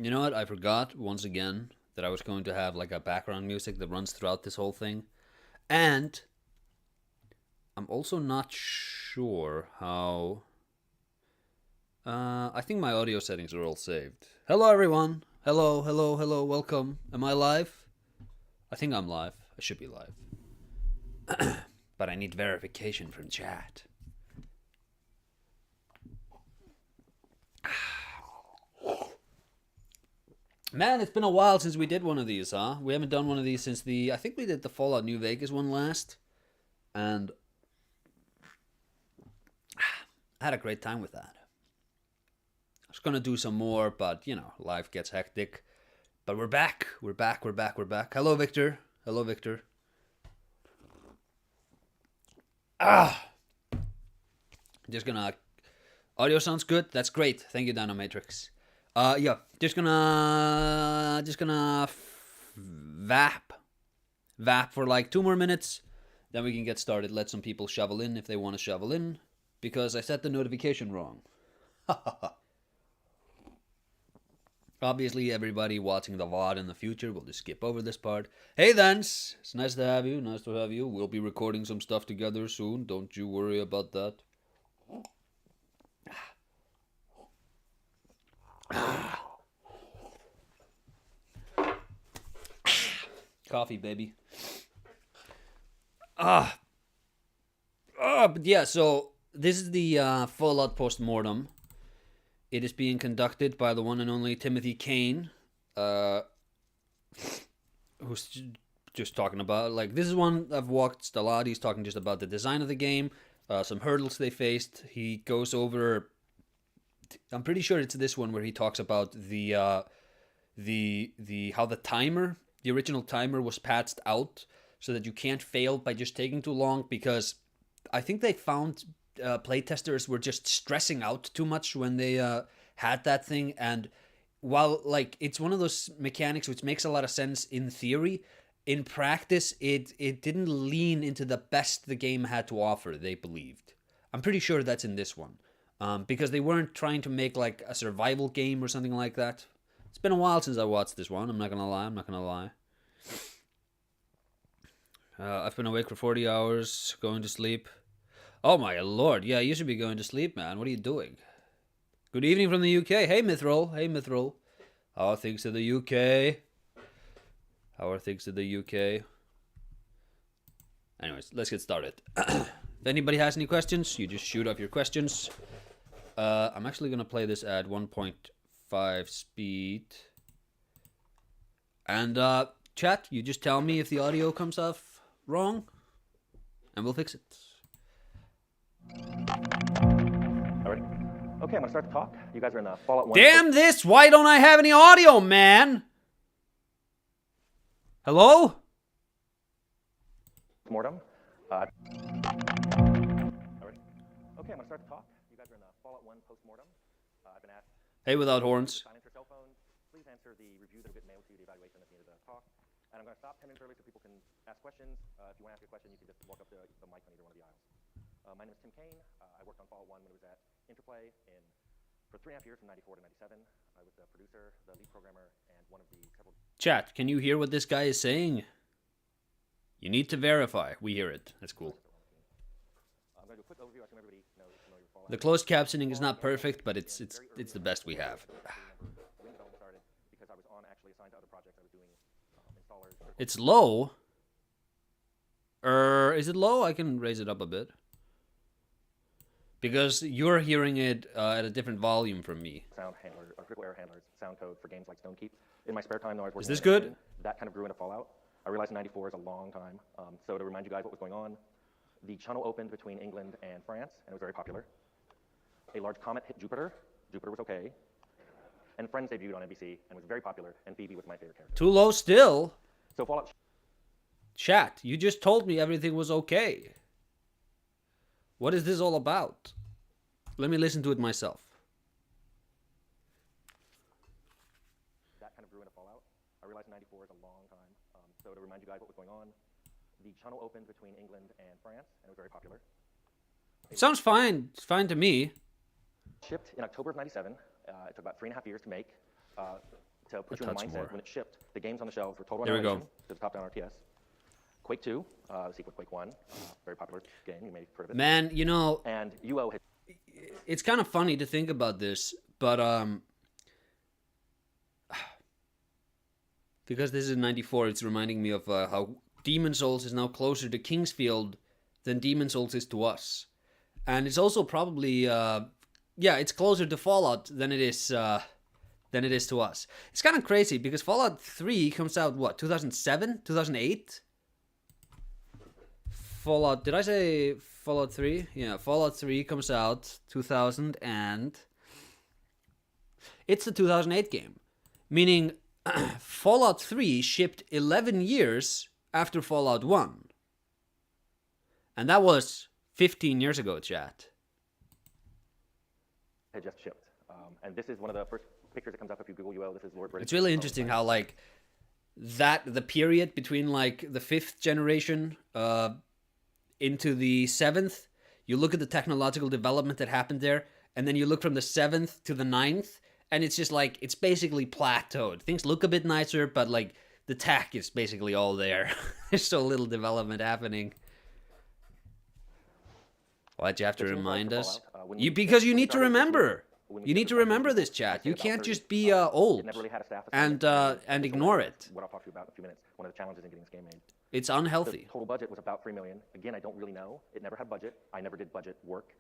You know what? I forgot once again that I was going to have like a background music that runs throughout this whole thing. And I'm also not sure how... I think my audio settings are all saved. Hello, everyone. Hello, hello, hello. Welcome. Am I live? I think I'm live. I should be live. But I need verification from chat. Man, it's been a while since we did one of these, huh? We haven't done one of these since I think we did the Fallout New Vegas one last. And I had a great time with that. I was gonna do some more, but, you know, life gets hectic. But we're back. We're back. Hello, Victor. Hello, Victor. Just gonna... Audio sounds good? That's great. Thank you, Dinomatrix. Yeah, just gonna vap for like 2 more minutes, then we can get started. Let some people shovel in if they want to shovel in, because I set the notification wrong. Obviously, everybody watching the VOD in the future will just skip over this part. Hey, Thence! It's nice to have you. Nice to have you. We'll be recording some stuff together soon. Don't you worry about that. Coffee, baby. But yeah, so this is the Fallout post-mortem. It is being conducted by the one and only Timothy Kane, who's just talking about, like, this is one I've watched a lot. He's talking just about the design of the game, some hurdles they faced. He goes over, I'm pretty sure it's this one where he talks about the how the timer, the original timer was patched out so that you can't fail by just taking too long, because I think they found playtesters were just stressing out too much when they had that thing. And while, like, it's one of those mechanics which makes a lot of sense in theory, in practice it didn't lean into the best the game had to offer, they believed. I'm pretty sure that's in this one, because they weren't trying to make like a survival game or something like that. It's been a while since I watched this one, I'm not gonna lie. I've been awake for 40 hours, going to sleep. Oh my lord, yeah, you should be going to sleep, man. What are you doing? Good evening from the UK. Hey, Mithril. How are things in the UK? Anyways, let's get started. If anybody has any questions, you just shoot off your questions. I'm actually going to play this at 1.5 speed. And chat, you just tell me if the audio comes off wrong, and we'll fix it. All right. Okay, I'm gonna start the talk. You guys are in Fallout 1. Damn this! Why don't I have any audio, man? Hello? Mortem. All right. Okay, I'm gonna start the talk. You guys are in Fallout 1 post-mortem. I've been asked. Hey, without horns. Silence your cell phones. Please answer the reviews that have been mailed to you, the evaluation at the end of the talk. And I'm gonna stop 10 minutes early so people can ask questions. If you want to ask a question, you can just walk up to the mic on either one of the aisles. My name is Tim Kane. I worked on Fallout 1 when it was at Interplay for 3.5 years, from 94 to 97. I was the producer, the lead programmer, and one of the several... Chat, can you hear what this guy is saying? You need to verify. We hear it. That's cool. I'm going to do a quick overview. I assume everybody knows familiar with Fallout. The closed captioning is not perfect, but it's the best we have. When development started, because I was actually assigned to other projects, I was doing installers... It's low. Is it low? I can raise it up a bit. Because you're hearing it at a different volume from me. Sound handler, or critical error handlers, sound code for games like Stonekeep. In my spare time, though, I was working... Is this good? That kind of grew into Fallout. I realized 94 is a long time. So to remind you guys what was going on, the channel opened between England and France, and it was very popular. A large comet hit Jupiter. Jupiter was okay. And Friends debuted on NBC and was very popular, and Phoebe was my favorite character. Too low still. So Fallout... Chat, you just told me everything was okay. What is this all about? Let me listen to it myself. That kind of grew into Fallout. I realized 94 is a long time. So to remind you guys what was going on, the channel opened between England and France, and it was very popular. It sounds fine. It's fine to me. Shipped in October of 97. It took about 3.5 years to make. to put A you in the touch mindset, more. when it shipped, the games on the shelves were Total There we go. Annihilation, to the top-down RTS, Quake 2, the sequel to Quake 1, very popular game, you may have heard of it. Man, you know, And UO had it's kind of funny to think about this, but because this is 94, it's reminding me of how Demon Souls is now closer to Kingsfield than Demon Souls is to us. And it's also probably it's closer to Fallout than it is to us. It's kind of crazy because Fallout 3 comes out what, 2007, 2008? Fallout, did I say Fallout 3? Yeah, Fallout 3 comes out 2000 and it's the 2008 game. Meaning Fallout 3 shipped 11 years after Fallout 1. And that was 15 years ago, chat. had just shipped. And this is one of the first pictures that comes up if you Google UO. This is Lord British. It's really interesting how, like, the period between, like, the 5th generation into the 7th, you look at the technological development that happened there, and then you look from the 7th to the 9th, and it's just, like, it's basically plateaued. Things look a bit nicer, but, like, the tech is basically all there. There's so little development happening. Why'd you have to remind us? Because you need to remember. You need to remember this, chat. You can't just be old and ignore it. What I'll talk to you about in a few minutes. One of the challenges in getting this game made. It's The unhealthy. total budget was about $3 million. Again, I don't really know. It never had budget. I never did budget work.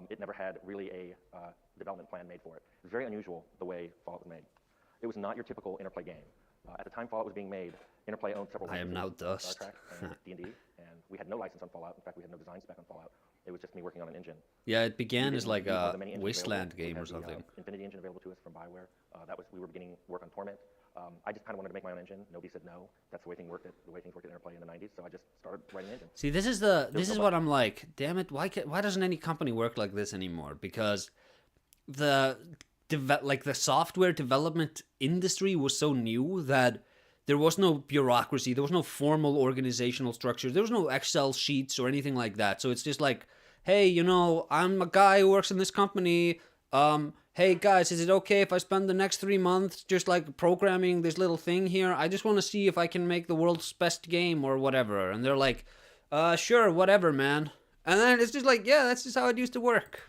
It never had really a development plan made for it. It was very unusual the way Fallout was made. It was not your typical Interplay game. At the time Fallout was being made, Interplay owned several I am licenses, now dust. Star Trek and D&D, and we had no license on Fallout. In fact, we had no design spec on Fallout. It was just me working on an engine. Yeah, it began We as didn't like use one of a the many engines wasteland available. We game or had the, something. Infinity engine available to us from Bioware. We were beginning work on Torment. I just kind of wanted to make my own engine. Nobody said no. That's the way things worked at Interplay in the 90s. So I just started writing an engine. See, this is what I'm like. Damn it! Why doesn't any company work like this anymore? Because the software development industry was so new that there was no bureaucracy, there was no formal organizational structure, there was no Excel sheets or anything like that. So it's just like, hey, you know, I'm a guy who works in this company. Hey guys, is it okay if I spend the next 3 months just like programming this little thing here? I just want to see if I can make the world's best game or whatever. And they're like, sure, whatever, man. And then it's just like, yeah, that's just how it used to work.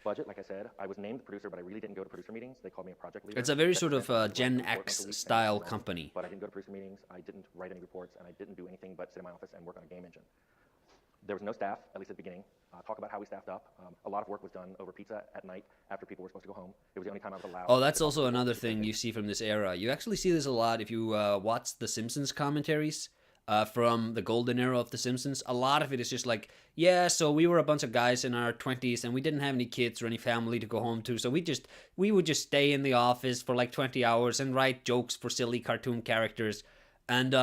Budget, like I said, I was named the producer, but I really didn't go to producer meetings. They called me a project leader. It's a very That's sort of essentially Gen what I worked X on for weeks and style months. company. But I didn't go to producer meetings. I didn't write any reports, and I didn't do anything but sit in my office and work on a game engine. There was no staff, at least at the beginning. Talk about how we staffed up. A lot of work was done over pizza at night after people were supposed to go home. It was the only time I was allowed. Oh, that's to also talk another to thing people. you see from this era. You actually see this a lot if you watch the Simpsons commentaries from the golden era of the Simpsons. A lot of it is just like, yeah, so we were a bunch of guys in our 20s and we didn't have any kids or any family to go home to, so we would just stay in the office for like 20 hours and write jokes for silly cartoon characters. And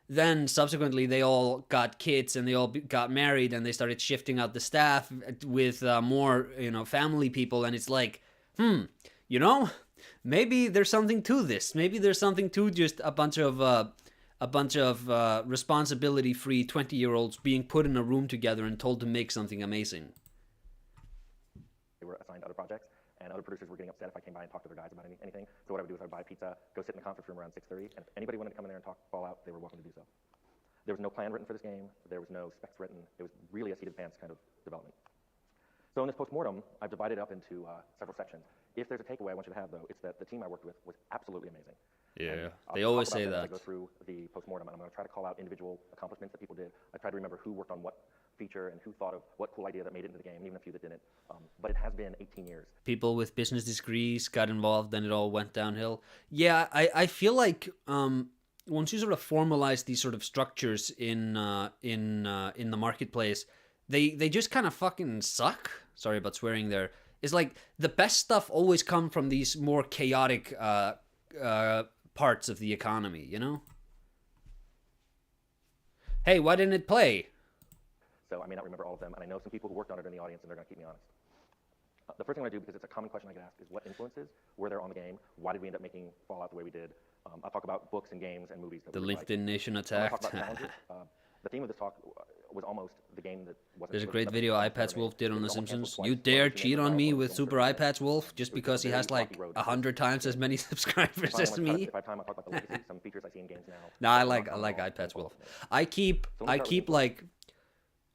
then subsequently they all got kids and they all got married and they started shifting out the staff with more, you know, family people. And it's like, you know, maybe there's something to this. Maybe there's something to just a bunch of responsibility-free 20-year-olds being put in a room together and told to make something amazing. They were assigned other projects, and other producers were getting upset if I came by and talked to their guys about anything. So what I would do is I would buy pizza, go sit in the conference room around 6:30, and if anybody wanted to come in there and talk Fallout, they were welcome to do so. There was no plan written for this game. There was no specs written. It was really a seated pants kind of development. So in this post-mortem, I've divided it up into several sections. If there's a takeaway I want you to have, though, it's that the team I worked with was absolutely amazing. Yeah, I'll they talk always about say them as that. I go through the post-mortem, and I'm going to try to call out individual accomplishments that people did. I try to remember who worked on what feature and who thought of what cool idea that made it into the game, and even a few that didn't. But it has been 18 years. People with business degrees got involved, then it all went downhill. Yeah, I feel like once you sort of formalize these sort of structures in the marketplace, they just kind of fucking suck. Sorry about swearing there. It's like the best stuff always come from these more chaotic parts of the economy, you know? Hey, why didn't it play? So I may not remember all of them, and I know some people who worked on it in the audience, and they're going to keep me honest. The first thing I'm going to do, because it's a common question I get asked, is what influences were there on the game? Why did we end up making Fallout the way we did? I'll talk about books and games and movies. That The we LinkedIn Nation I'm attacked. going to talk about challenges. The theme of this talk, was almost the game that wasn't. There's a was great nothing video was iPads ever Wolf made. did It on The was almost canceled Simpsons. twice. You One dare was made cheat for on trial, me one was with filmed Super for a iPads Wolf just It was because a he has very like rocky road to 100 times as many subscribers Finally, as me. if I have time, I'll talk about the legacy, some features I see in games now. No, I that were like not I common like at all in iPads Wolf. Fallout. I keep So let me I start with keep info. like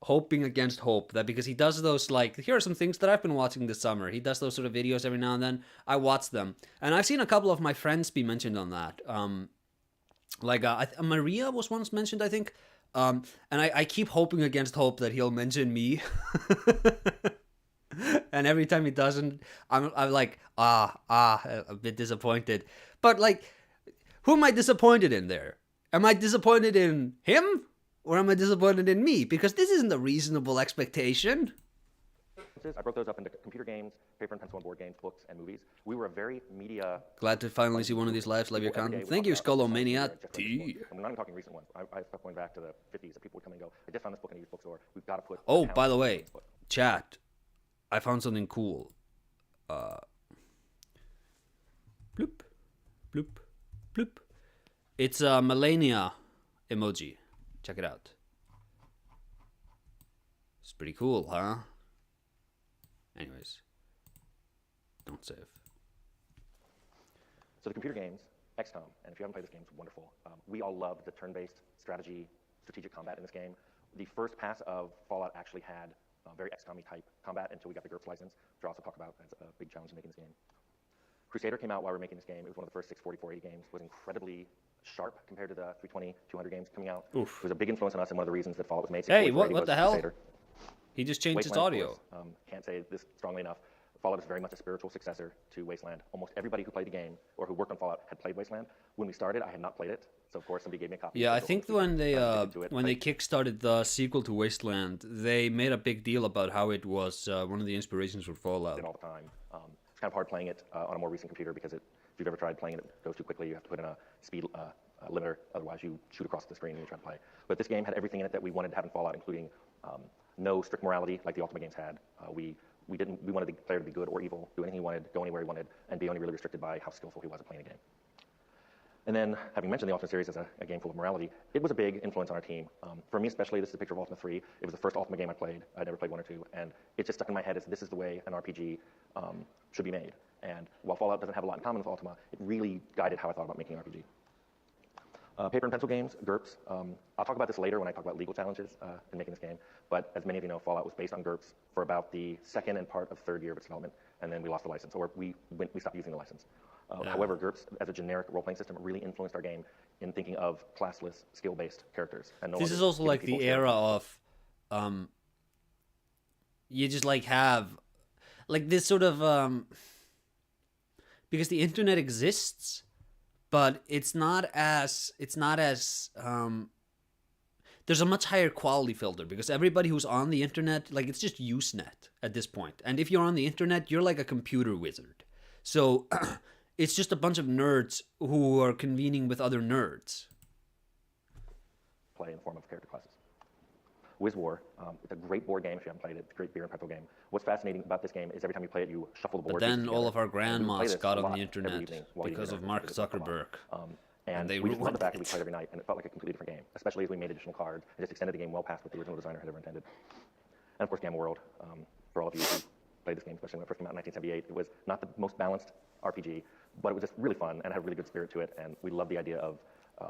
hoping against hope that because he does those like here are some things that I've been watching this summer. He does those sort of videos every now and then. I watch them, and I've seen a couple of my friends be mentioned on that. Maria was once mentioned, I think. And I keep hoping against hope that he'll mention me. And every time he doesn't, I'm like a bit disappointed. But like, who am I disappointed in there? Am I disappointed in him? Or am I disappointed in me? Because this isn't a reasonable expectation. I broke those up into computer games, paper and pencil and board games, books, and movies. We were a very media. Glad to finally see one of these lives. Love your content. Thank you, Skullomania T. I'm not even talking recent ones. I stuff going back to the 50s. That people would come and go, I just found this book in a used bookstore. We've got to put. Oh, by the way, chat. I found something cool. Bloop, bloop, bloop. It's a Melania emoji. Check it out. It's pretty cool, huh? Anyways, don't save. So the computer games, XCOM, and if you haven't played this game, it's wonderful. We all loved the turn-based strategy, strategic combat in this game. The first pass of Fallout actually had very XCOM-y type combat until we got the GURPS license, which I'll also talk about as a big challenge in making this game. Crusader came out while we were making this game. It was one of the first 640-480 games. It was incredibly sharp compared to the 320, 200 games coming out. Oof. It was a big influence on us and one of the reasons that Fallout was made. Hey, 640, what the hell? Crusader. He just changed his Wasteland, audio. of course, can't say this strongly enough. Fallout is very much a spiritual successor to Wasteland. Almost everybody who played the game or who worked on Fallout had played Wasteland. When we started, I had not played it, so of course somebody gave me a copy. Yeah, I think when they kickstarted the sequel to Wasteland, they made a big deal about how it was one of the inspirations for Fallout. All the time. It's kind of hard playing it on a more recent computer because if you've ever tried playing it, it goes too quickly. You have to put in a speed limiter, otherwise you shoot across the screen when you try to play. But this game had everything in it that we wanted to have in Fallout, including no strict morality like the Ultimate games had. We wanted the player to be good or evil, do anything he wanted, go anywhere he wanted, and be only really restricted by how skillful he was at playing the game. And then, having mentioned the Ultimate series as a game full of morality, it was a big influence on our team. For me especially, this is a picture of Ultima 3. It was the first Ultima game I played. I'd never played 1 or 2, and it just stuck in my head as this is the way an RPG should be made. And while Fallout doesn't have a lot in common with Ultima, it really guided how I thought about making an RPG. Paper and pencil games, GURPS. I'll talk about this later when I talk about legal challenges in making this game. But as many of you know, Fallout was based on GURPS for about the second and part of third year of its development, and then we lost the license, or we stopped using the license. However, GURPS, as a generic role-playing system, really influenced our game in thinking of classless, skill-based characters. And this is also like the era of, you just like have, like this sort of, because the internet exists, but it's not as there's a much higher quality filter because everybody who's on the internet, like it's just Usenet at this point. And if you're on the internet, you're like a computer wizard. So it's just a bunch of nerds who are convening with other nerds. Play in the form of character classes. Wiz War, it's a great board game if you haven't played it. It's a great beer and pretzel game. What's fascinating about this game is every time you play it, you shuffle the board. But then all of our grandmas got on the internet because of Mark Zuckerberg. And they we just went ruined back and we it. played every night, and it felt like a completely different game, especially as we made additional cards and just extended the game well past what the original designer had ever intended. And of course, Gamma World, for all of you who played this game, especially when it first came out in 1978, it was not the most balanced RPG, but it was just really fun and had a really good spirit to it, and we loved the idea of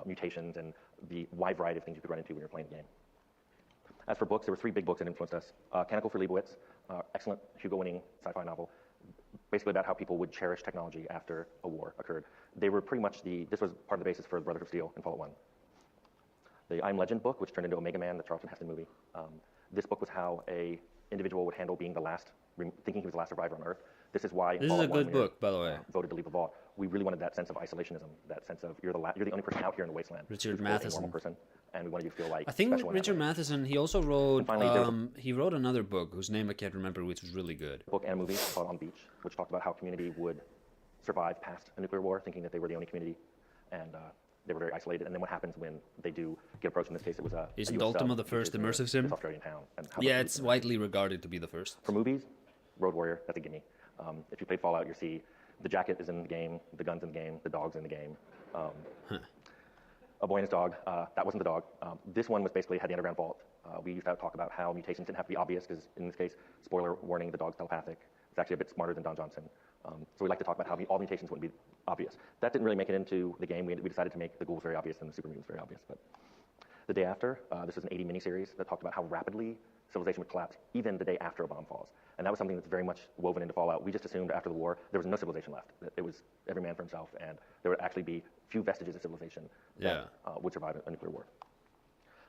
mutations and the wide variety of things you could run into when you're playing the game. As for books, there were 3 big books that influenced us. Canticle for Leibowitz, excellent Hugo-winning sci-fi novel, basically about how people would cherish technology after a war occurred. They were pretty much this was part of the basis for Brotherhood of Steel in Fallout 1. The I'm Legend book, which turned into Omega Man, the Charlton Heston movie. This book was how a individual would handle being the last, thinking he was the last survivor on Earth. This is why in This is a Fallout 1, good when you're, book, by the way. Voted to leave the vault. We really wanted that sense of isolationism, that sense of you're the only person out here in the wasteland. Richard who's, quote, Matheson. a normal person, and we wanted you to feel like I think special in that Richard way. Matheson, he also wrote, finally, he wrote another book whose name I can't remember, which was really good. Book and a movie called On the Beach, which talked about how community would survive past a nuclear war, thinking that they were the only community, and they were very isolated. And then what happens when they do get approached? In this case, it was a Isn't US Ultima sub, the which first is immersive this sim? Australian town. And how Yeah, much it's widely regarded to be the first. For movies, Road Warrior, that's a gimme. If you played Fallout, you see the jacket is in the game, the gun's in the game, the dog's in the game. A boy and his dog, that wasn't the dog. This one was basically had the underground vault We used to talk about how mutations didn't have to be obvious, because in this case, spoiler warning, the dog's telepathic. It's actually a bit smarter than Don Johnson. So we like to talk about how all mutations wouldn't be obvious. That didn't really make it into the game. We decided to make the ghouls very obvious and the super mutants very obvious. But the day after, this was an 80 miniseries that talked about how rapidly civilization would collapse, even the day after a bomb falls. And that was something that's very much woven into Fallout. We just assumed after the war there was no civilization left. It was every man for himself, and there would actually be few vestiges of civilization that would survive a nuclear war.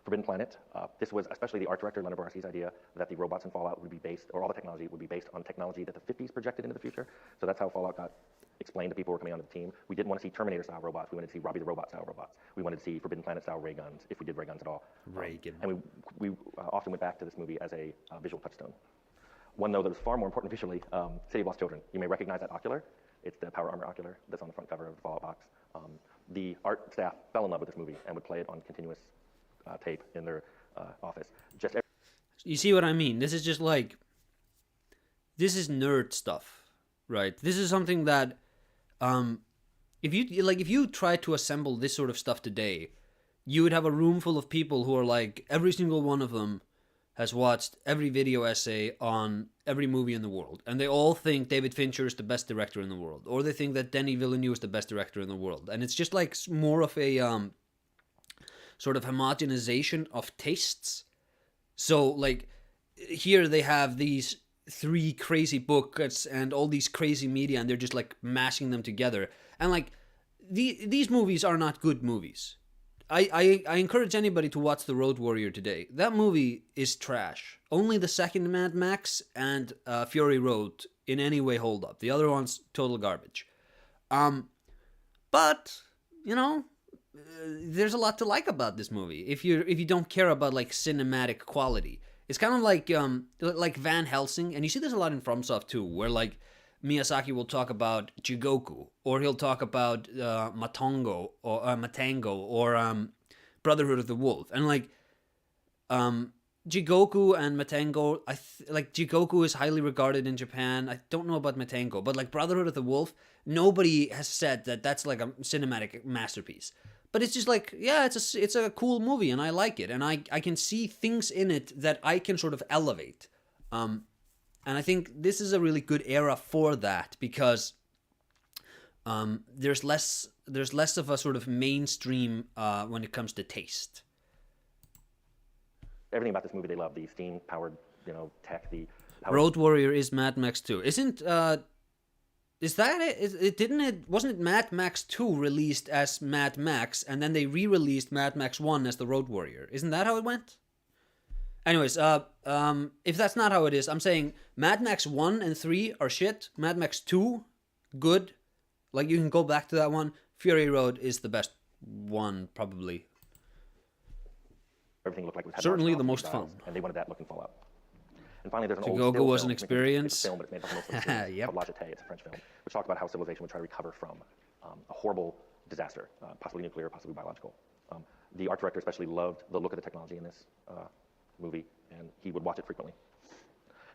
Forbidden Planet, this was especially the art director, Leonard Boraski's idea that the robots in Fallout would be based, or all the technology would be based on technology that the 50s projected into the future. So that's how Fallout got explained to people who were coming onto the team. We didn't want to see Terminator-style robots. We wanted to see Robbie the Robot-style robots. We wanted to see Forbidden Planet-style ray guns, if we did ray guns at all. And we often went back to this movie as a visual touchstone. One, though, that was far more important visually, City of Lost Children. You may recognize that ocular. It's the Power Armor ocular that's on the front cover of the Fallout box. The art staff fell in love with this movie and would play it on continuous tape in their office. You see what I mean? This is just like, this is nerd stuff, right? This is something that, if you try to assemble this sort of stuff today, you would have a room full of people who are like, every single one of them has watched every video essay on every movie in the world, and they all think David Fincher is the best director in the world, or they think that Denis Villeneuve is the best director in the world, and it's just like more of a sort of homogenization of tastes. So like here they have these 3 crazy books and all these crazy media, and they're just like mashing them together, and like these movies are not good movies. I encourage anybody to watch The Road Warrior today. That movie is trash. Only the second Mad Max and Fury Road in any way hold up. The other one's total garbage. But you know, there's a lot to like about this movie. If you don't care about like cinematic quality, it's kind of like Van Helsing, and you see this a lot in FromSoft too, where like Miyazaki will talk about Jigoku, or he'll talk about Matango or Brotherhood of the Wolf, and like Jigoku and Matango, like Jigoku is highly regarded in Japan. I don't know about Matango, but like Brotherhood of the Wolf, nobody has said that that's like a cinematic masterpiece. But it's just like, yeah, it's a cool movie, and I like it, and I can see things in it that I can sort of elevate. And I think this is a really good era for that, because there's less of a sort of mainstream when it comes to taste. Everything about this movie they love, the steam-powered, tech, the... Road Warrior is Mad Max 2. Wasn't it Mad Max 2 released as Mad Max, and then they re-released Mad Max 1 as the Road Warrior? Isn't that how it went? Anyways, if that's not how it is, I'm saying Mad Max 1 and 3 are shit. Mad Max 2, good. Like, you can go back to that one. Fury Road is the best one, probably. Everything looked like it was certainly the most fun. And they wanted that look in Fallout. And finally, there's an Jigoku old still was film. an experience. It's a film, but it's made up of Yep. called La Jetée. It's a French film, which talked about how civilization would try to recover from a horrible disaster, possibly nuclear, possibly biological. The art director especially loved the look of the technology in this movie, and he would watch it frequently.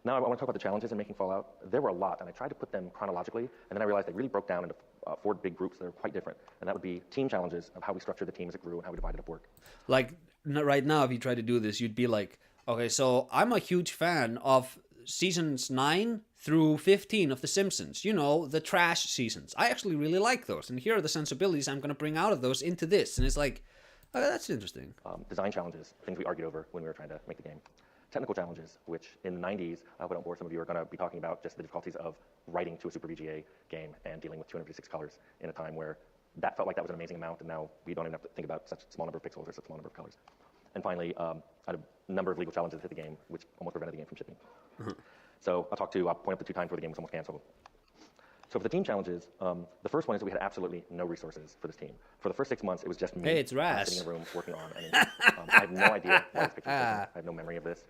Now I want to talk about the challenges in making Fallout. There were a lot, and I tried to put them chronologically, and then I realized they really broke down into 4 big groups that are quite different, and that would be team challenges of how we structured the team as it grew and how we divided up work. Like, right now, if you try to do this, you'd be like, okay, so I'm a huge fan of seasons 9 through 15 of The Simpsons. You know, the trash seasons. I actually really like those, and here are the sensibilities I'm going to bring out of those into this. And it's like, oh, that's interesting. Design challenges, things we argued over when we were trying to make the game. Technical challenges, which in the 90s, I hope I don't bore some of you, are going to be talking about just the difficulties of writing to a Super VGA game and dealing with 256 colors in a time where that felt like that was an amazing amount, and now we don't even have to think about such a small number of pixels or such a small number of colors. And finally, a number of legal challenges hit the game, which almost prevented the game from shipping. So I'll point up the 2 times where the game was almost canceled. So for the team challenges, the first one is that we had absolutely no resources for this team. For the first 6 months, it was just me sitting in a room working on anything. I have no idea why this picture is different. I have no memory of this.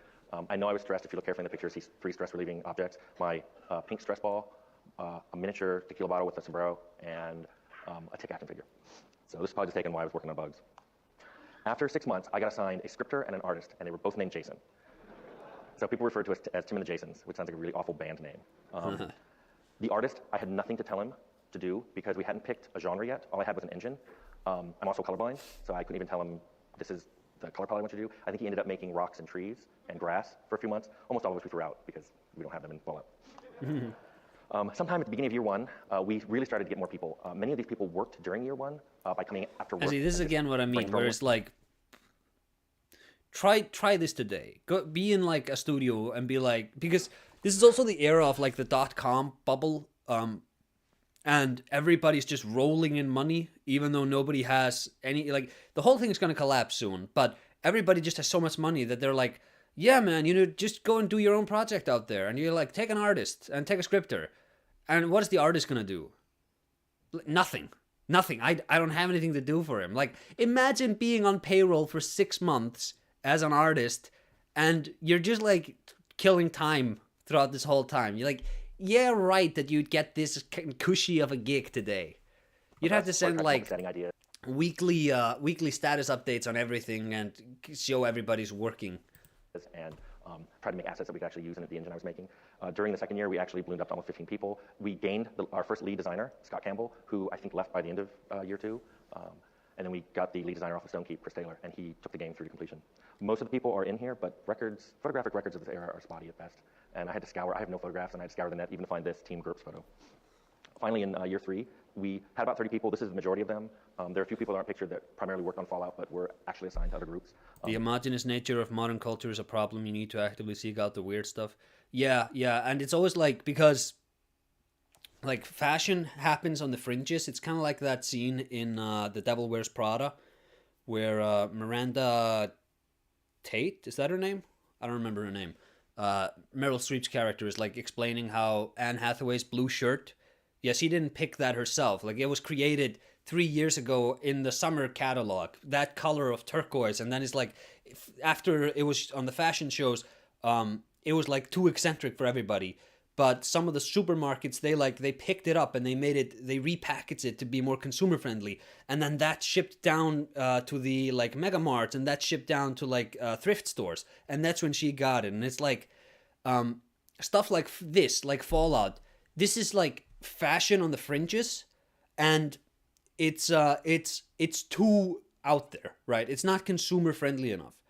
I know I was stressed. If you look carefully in the picture, see 3 stress-relieving objects. My pink stress ball, a miniature tequila bottle with a sombrero, and a tick action figure. So this is probably just taken while I was working on bugs. After 6 months, I got assigned a scripter and an artist, and they were both named Jason. So people refer to us as Tim and the Jasons, which sounds like a really awful band name. The artist, I had nothing to tell him to do because we hadn't picked a genre yet. All I had was an engine. I'm also colorblind, so I couldn't even tell him this is the color palette I want you to do. I think he ended up making rocks and trees and grass for a few months. Almost all of which we threw out because we don't have them in Fallout. Sometime at the beginning of year one, we really started to get more people. Many of these people worked during year one by coming after work. See, this is again what I mean, where it's like, try this today. Go be in like a studio and be like, because this is also the era of like the .com bubble, and everybody's just rolling in money, even though nobody has any, like, the whole thing is going to collapse soon, but everybody just has so much money that they're like, yeah, man, just go and do your own project out there. And you're like, take an artist and take a scripter. And what is the artist going to do? Nothing. I don't have anything to do for him. Like, imagine being on payroll for 6 months as an artist, and you're just, like, killing time throughout this whole time. You're like, yeah, right, that you'd get this cushy of a gig today. You'd have to send, like, weekly status updates on everything and show everybody's working. And try to make assets that we could actually use in the engine I was making. During the second year, we actually ballooned up to almost 15 people. We gained our first lead designer, Scott Campbell, who I think left by the end of year 2. And then we got the lead designer off of Stonekeep, Chris Taylor, and he took the game through to completion. Most of the people are in here, but photographic records of this era are spotty at best. And I had to scour, I have no photographs, and I had to scour the net even to find this Team GURPS photo. Finally, in year 3, we had about 30 people. This is the majority of them. There are a few people that aren't pictured that primarily worked on Fallout, but were actually assigned to other groups. The homogenous nature of modern culture is a problem. You need to actively seek out the weird stuff. Yeah, and it's always like, because like fashion happens on the fringes. It's kind of like that scene in The Devil Wears Prada, where Miranda Tate, is that her name? I don't remember her name. Meryl Streep's character is like explaining how Anne Hathaway's blue shirt, yes, she didn't pick that herself. Like, it was created 3 years ago in the summer catalog, that color of turquoise. And then it's like, after it was on the fashion shows, it was like too eccentric for everybody. But some of the supermarkets, they picked it up and they repackaged it to be more consumer friendly. And then that shipped down to the like mega marts, and that shipped down to like thrift stores. And that's when she got it. And it's like stuff like this, like Fallout. This is like fashion on the fringes, and it's too out there, right? It's not consumer friendly enough.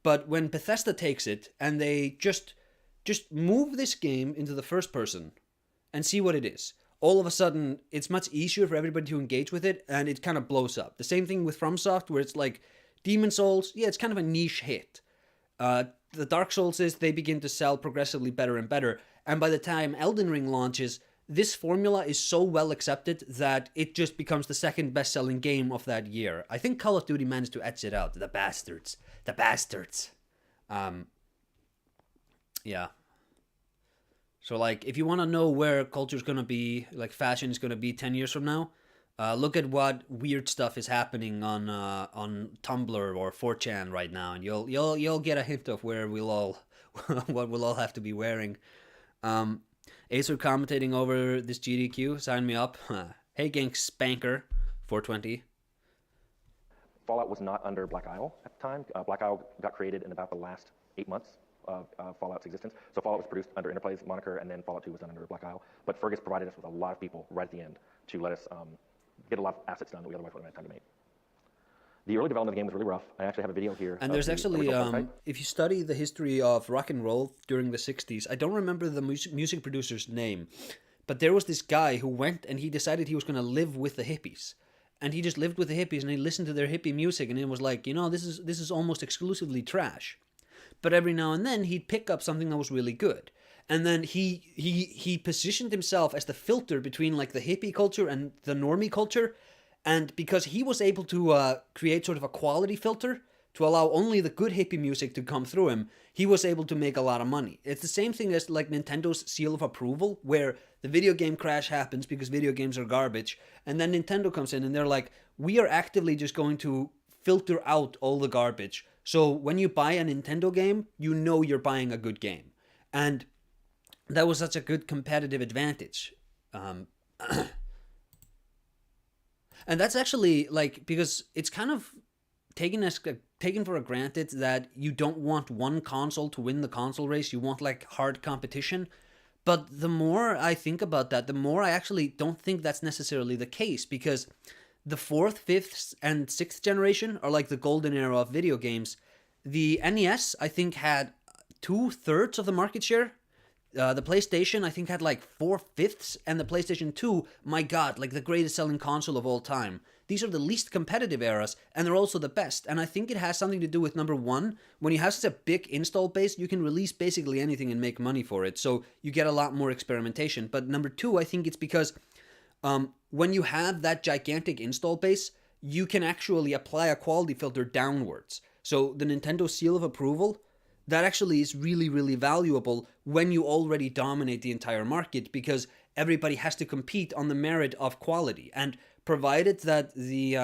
But when Bethesda takes it and they just move this game into the first person and see what it is, all of a sudden it's much easier for everybody to engage with it, and it kind of blows up. The same thing with FromSoft, where it's like Demon Souls, yeah, it's kind of a niche hit. The Dark Souls they begin to sell progressively better and better, and by the time Elden Ring launches, this formula is so well accepted that it just becomes the second best-selling game of that year. I think Call of Duty managed to edge it out. The bastards. Yeah. So, like, if you want to know where culture's going to be, like fashion is going to be 10 years from now, look at what weird stuff is happening on Tumblr or 4chan right now, and you'll get a hint of where we'll all what we'll all have to be wearing. Aesir commentating over this GDQ. Sign me up. Hey, gang spanker, 420. Fallout was not under Black Isle at the time. Black Isle got created in about the last 8 months of Fallout's existence. So Fallout was produced under Interplay's moniker, and then Fallout 2 was done under Black Isle. But Fergus provided us with a lot of people right at the end to let us get a lot of assets done that we otherwise wouldn't have had time to make. The early development of the game was really rough. I actually have a video here. And there's actually, if you study the history of rock and roll during the 60s, I don't remember the music producer's name, but there was this guy who went and he decided he was going to live with the hippies. And he just lived with the hippies and he listened to their hippie music, and it was like, this is almost exclusively trash. But every now and then he'd pick up something that was really good. And then he positioned himself as the filter between like the hippie culture and the normie culture. And because he was able to create sort of a quality filter to allow only the good hippie music to come through him, he was able to make a lot of money. It's the same thing as like Nintendo's seal of approval, where the video game crash happens because video games are garbage, and then Nintendo comes in and they're like, we are actively just going to filter out all the garbage. So when you buy a Nintendo game, you know you're buying a good game. And that was such a good competitive advantage. And that's actually like, because it's kind of taken for granted that you don't want one console to win the console race. You want like hard competition. But the more I think about that, the more I actually don't think that's necessarily the case, because the fourth, fifth, and sixth generation are like the golden era of video games. The NES, I think, had 2/3 of the market share. The PlayStation, I think, had like 4/5, and the PlayStation 2, my god, like the greatest selling console of all time. These are the least competitive eras, and they're also the best. And I think it has something to do with, number one, when you have such a big install base, you can release basically anything and make money for it. So you get a lot more experimentation. But number two, I think it's because when you have that gigantic install base, you can actually apply a quality filter downwards. So the Nintendo seal of approval, that actually is really, really valuable when you already dominate the entire market, because everybody has to compete on the merit of quality. And provided that the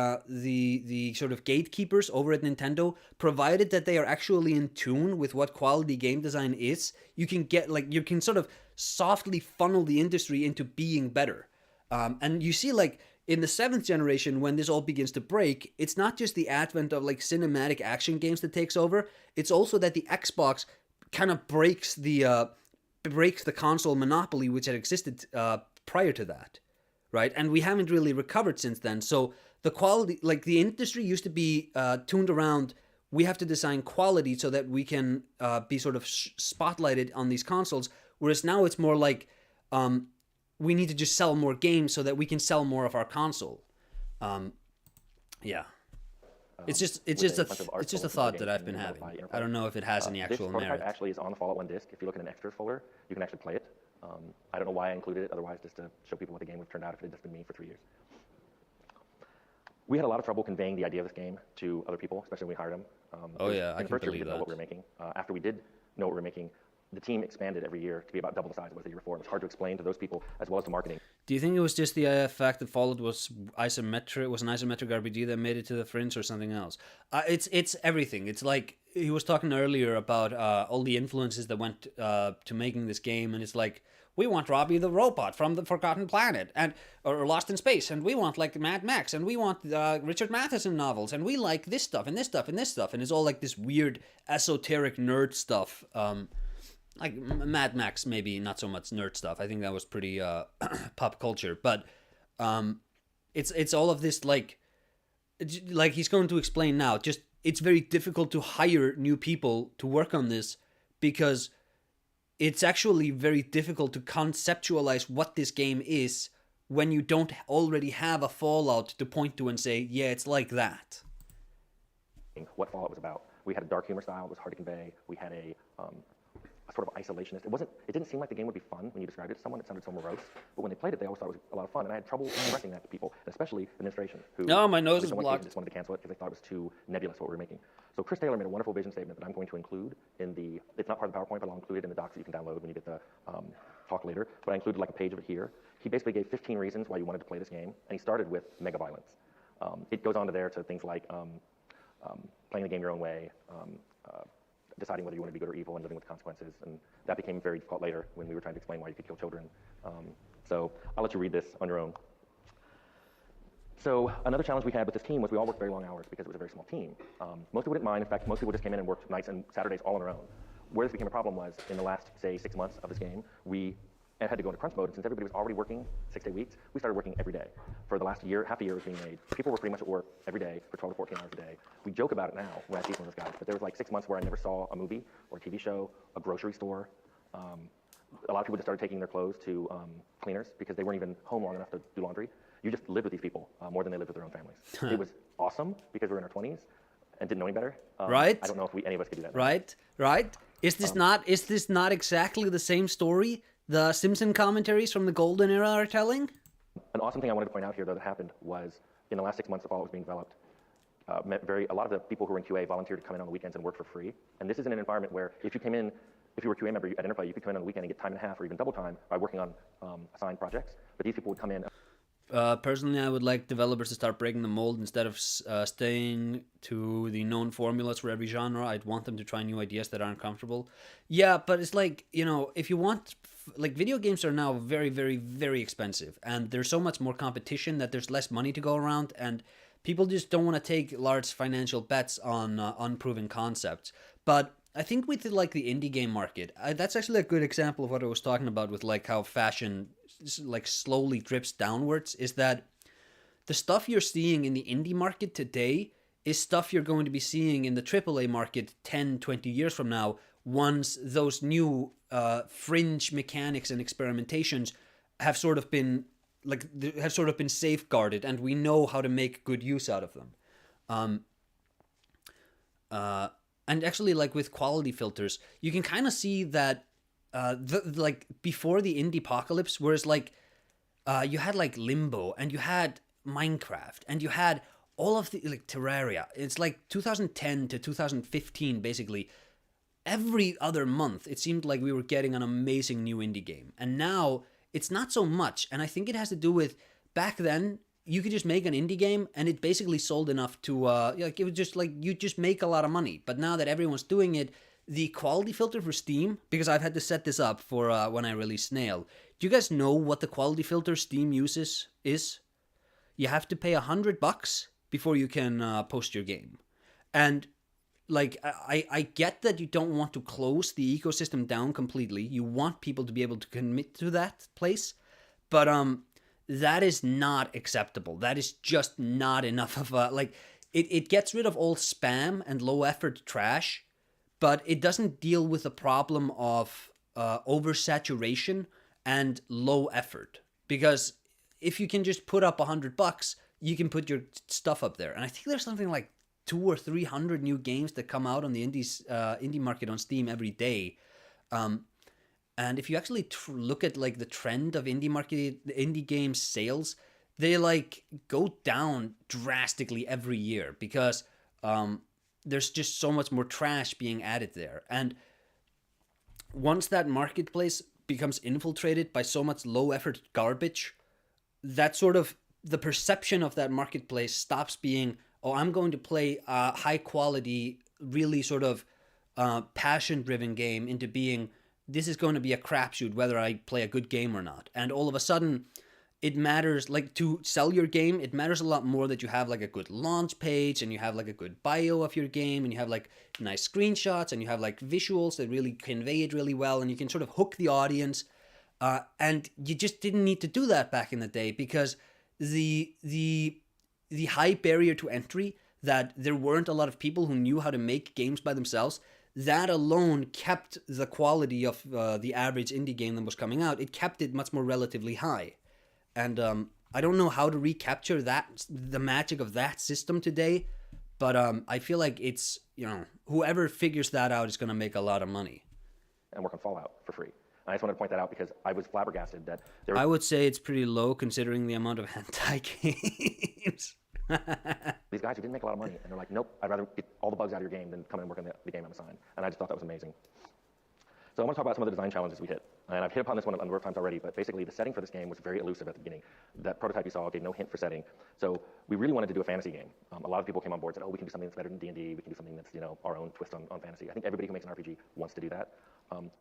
sort of gatekeepers over at Nintendo, provided that they are actually in tune with what quality game design is, you can sort of softly funnel the industry into being better. And you see, like, in the seventh generation, when this all begins to break, it's not just the advent of like cinematic action games that takes over. It's also that the Xbox kind of breaks the console monopoly which had existed prior to that, right? And we haven't really recovered since then. So the quality, like the industry used to be tuned around, we have to design quality so that we can be sort of spotlighted on these consoles, whereas now it's more like we need to just sell more games so that we can sell more of our console. Yeah. It's just a thought that I've been having. I don't know if it has any actual merit. This prototype merit. actually is on the Fallout 1 disc. If you look in an extras folder, you can actually play it. I don't know why I included it otherwise, just to show people what the game would have turned out if it had just been me for 3 years. We had a lot of trouble conveying the idea of this game to other people, especially when we hired them. Oh yeah, I in the can first year, we believe didn't know what that. we were making. After we did know what we were making, the team expanded every year to be about double the size it was the year before. It was hard to explain to those people as well as the marketing. Do you think it was just the fact that Fallout was an isometric RPG that made it to the fringe, or something else? It's everything. It's like he was talking earlier about all the influences that went to making this game, and it's like, we want Robbie the Robot from the Forgotten Planet, or Lost in Space, and we want like Mad Max, and we want Richard Matheson novels, and we like this stuff and this stuff and this stuff, and it's all like this weird esoteric nerd stuff. Like Mad Max, maybe not so much nerd stuff. I think that was pretty pop culture, but it's all of this like he's going to explain now. Just it's very difficult to hire new people to work on this because it's actually very difficult to conceptualize what this game is when you don't already have a Fallout to point to and say, yeah, it's like that. What Fallout was about. We had a dark humor style that was hard to convey. We had a sort of isolationist. It didn't seem like the game would be fun when you described it to someone. It sounded so morose. But when they played it, they always thought it was a lot of fun. And I had trouble expressing that to people, especially administration, who No, my nose is blocked. just wanted to cancel it because they thought it was too nebulous what we were making. So Chris Taylor made a wonderful vision statement that I'm going to include in the. It's not part of the PowerPoint, but I'll include it in the docs that you can download when you get the talk later. But I included like a page of it here. He basically gave 15 reasons why you wanted to play this game, and he started with mega violence. It goes on to there to things like playing the game your own way. Deciding whether you want to be good or evil and living with consequences, and that became very difficult later when we were trying to explain why you could kill children. So I'll let you read this on your own. So another challenge we had with this team was we all worked very long hours because it was a very small team. Most people didn't mind. In fact, most people just came in and worked nights and Saturdays all on their own. Where this became a problem was in the last, say, 6 months of this game, we had to go into crunch mode, and since everybody was already working 6-day weeks, we started working every day. For the last year, half a year it was being made. People were pretty much at work every day for 12 to 14 hours a day. We joke about it now when I see some of those guys, but there was like 6 months where I never saw a movie or a TV show, a grocery store. A lot of people just started taking their clothes to cleaners because they weren't even home long enough to do laundry. You just lived with these people more than they lived with their own families. It was awesome because we were in our 20s and didn't know any better. Right? I don't know if any of us could do that. Right. Is this not exactly the same story the Simpson commentaries from the Golden Era are telling? An awesome thing I wanted to point out here, though, that happened was in the last 6 months the Fallout was being developed. A lot of the people who were in QA volunteered to come in on the weekends and work for free. And this is in an environment where if you were a QA member at Interplay, you could come in on the weekend and get time and a half or even double time by working on assigned projects. But these people would come in. Personally, I would like developers to start breaking the mold instead of staying to the known formulas for every genre. I'd want them to try new ideas that aren't comfortable. Yeah, but it's like, if you want, like, video games are now very, very, very expensive, and there's so much more competition that there's less money to go around, and people just don't want to take large financial bets on unproven concepts. But I think with like the indie game market, that's actually a good example of what I was talking about with like how fashion like slowly drips downwards, is that the stuff you're seeing in the indie market today is stuff you're going to be seeing in the AAA market 10, 20 years from now, once those new fringe mechanics and experimentations have sort of been safeguarded, and we know how to make good use out of them. And actually, like with quality filters, you can kind of see that like before the indie apocalypse, whereas like you had like Limbo, and you had Minecraft, and you had all of the like Terraria. It's like 2010 to 2015, basically. Every other month, it seemed like we were getting an amazing new indie game. And now, it's not so much. And I think it has to do with, back then, you could just make an indie game, and it basically sold enough to, like, it was just like, you just make a lot of money. But now that everyone's doing it, the quality filter for Steam, because I've had to set this up for when I release Snail. Do you guys know what the quality filter Steam uses is? You have to pay $100 before you can post your game. And like, I get that you don't want to close the ecosystem down completely. You want people to be able to commit to that place. But that is not acceptable. That is just not enough of a, like, it gets rid of all spam and low effort trash, but it doesn't deal with the problem of oversaturation and low effort. Because if you can just put up $100, you can put your stuff up there. And I think there's something like 200 or 300 new games that come out on the indie market on Steam every day. And if you actually look at like the trend of indie game sales, they like go down drastically every year because there's just so much more trash being added there. And once that marketplace becomes infiltrated by so much low effort garbage, that sort of the perception of that marketplace stops being, oh, I'm going to play a high quality, really sort of passion driven game, into being, this is going to be a crapshoot whether I play a good game or not. And all of a sudden, it matters, like, to sell your game, it matters a lot more that you have like a good launch page, and you have like a good bio of your game, and you have like nice screenshots, and you have like visuals that really convey it really well, and you can sort of hook the audience. And you just didn't need to do that back in the day, because the high barrier to entry, that there weren't a lot of people who knew how to make games by themselves, that alone kept the quality of the average indie game that was coming out. It kept it much more relatively high. And I don't know how to recapture the magic of that system today, but I feel like it's, whoever figures that out is going to make a lot of money. And work on Fallout for free. I just wanted to point that out because I was flabbergasted that I would say it's pretty low considering the amount of hentai games. These guys who didn't make a lot of money, and they're like, nope, I'd rather get all the bugs out of your game than come in and work on the game I'm assigned. And I just thought that was amazing. So I want to talk about some of the design challenges we hit. And I've hit upon this one a number of times already, but basically the setting for this game was very elusive at the beginning. That prototype you saw gave no hint for setting. So we really wanted to do a fantasy game. A lot of people came on board and said, oh, we can do something that's better than D&D. We can do something that's, our own twist on fantasy. I think everybody who makes an RPG wants to do that.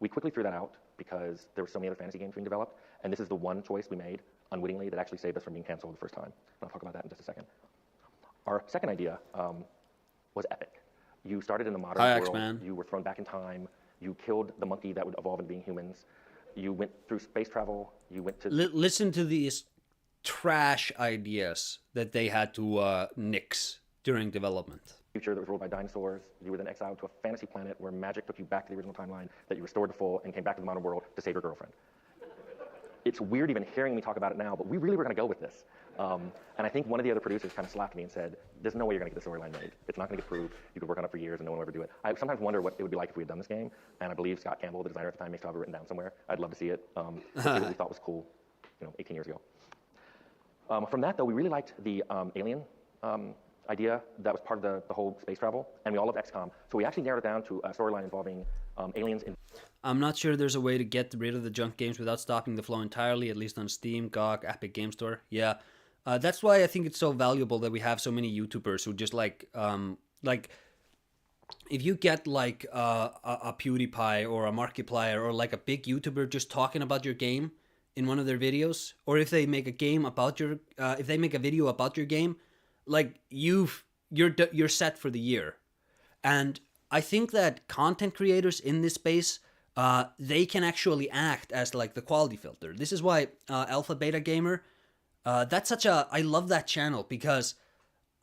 We quickly threw that out because there were so many other fantasy games being developed, and this is the one choice we made unwittingly that actually saved us from being canceled the first time. And I'll talk about that in just a second. Our second idea was epic. You started in the modern world. X-Man. You were thrown back in time. You killed the monkey that would evolve into being humans. You went through space travel. You went to... Listen to these trash ideas that they had to nix during development. Future that was ruled by dinosaurs. You were then exiled to a fantasy planet where magic took you back to the original timeline that you restored to full and came back to the modern world to save your girlfriend. It's weird even hearing me talk about it now, but we really were going to go with this. And I think one of the other producers kind of slapped me and said, there's no way you're going to get the storyline made. It's not going to get proved. You could work on it for years and no one will ever do it. I sometimes wonder what it would be like if we had done this game. And I believe Scott Campbell, the designer at the time, may still have it written down somewhere. I'd love to see it. See what we thought was cool, 18 years ago. From that, though, we really liked the alien idea that was part of the whole space travel. And we all loved XCOM. So we actually narrowed it down to a storyline involving aliens. I'm not sure there's a way to get rid of the junk games without stopping the flow entirely, at least on Steam, GOG, Epic Game Store. Yeah. That's why I think it's so valuable that we have so many YouTubers who just like if you get like a PewDiePie or a Markiplier or like a big YouTuber just talking about your game in one of their videos, or if they make a game about if they make a video about your game, like you're set for the year. And I think that content creators in this space, they can actually act as like the quality filter. This is why Alpha Beta Gamer, I love that channel because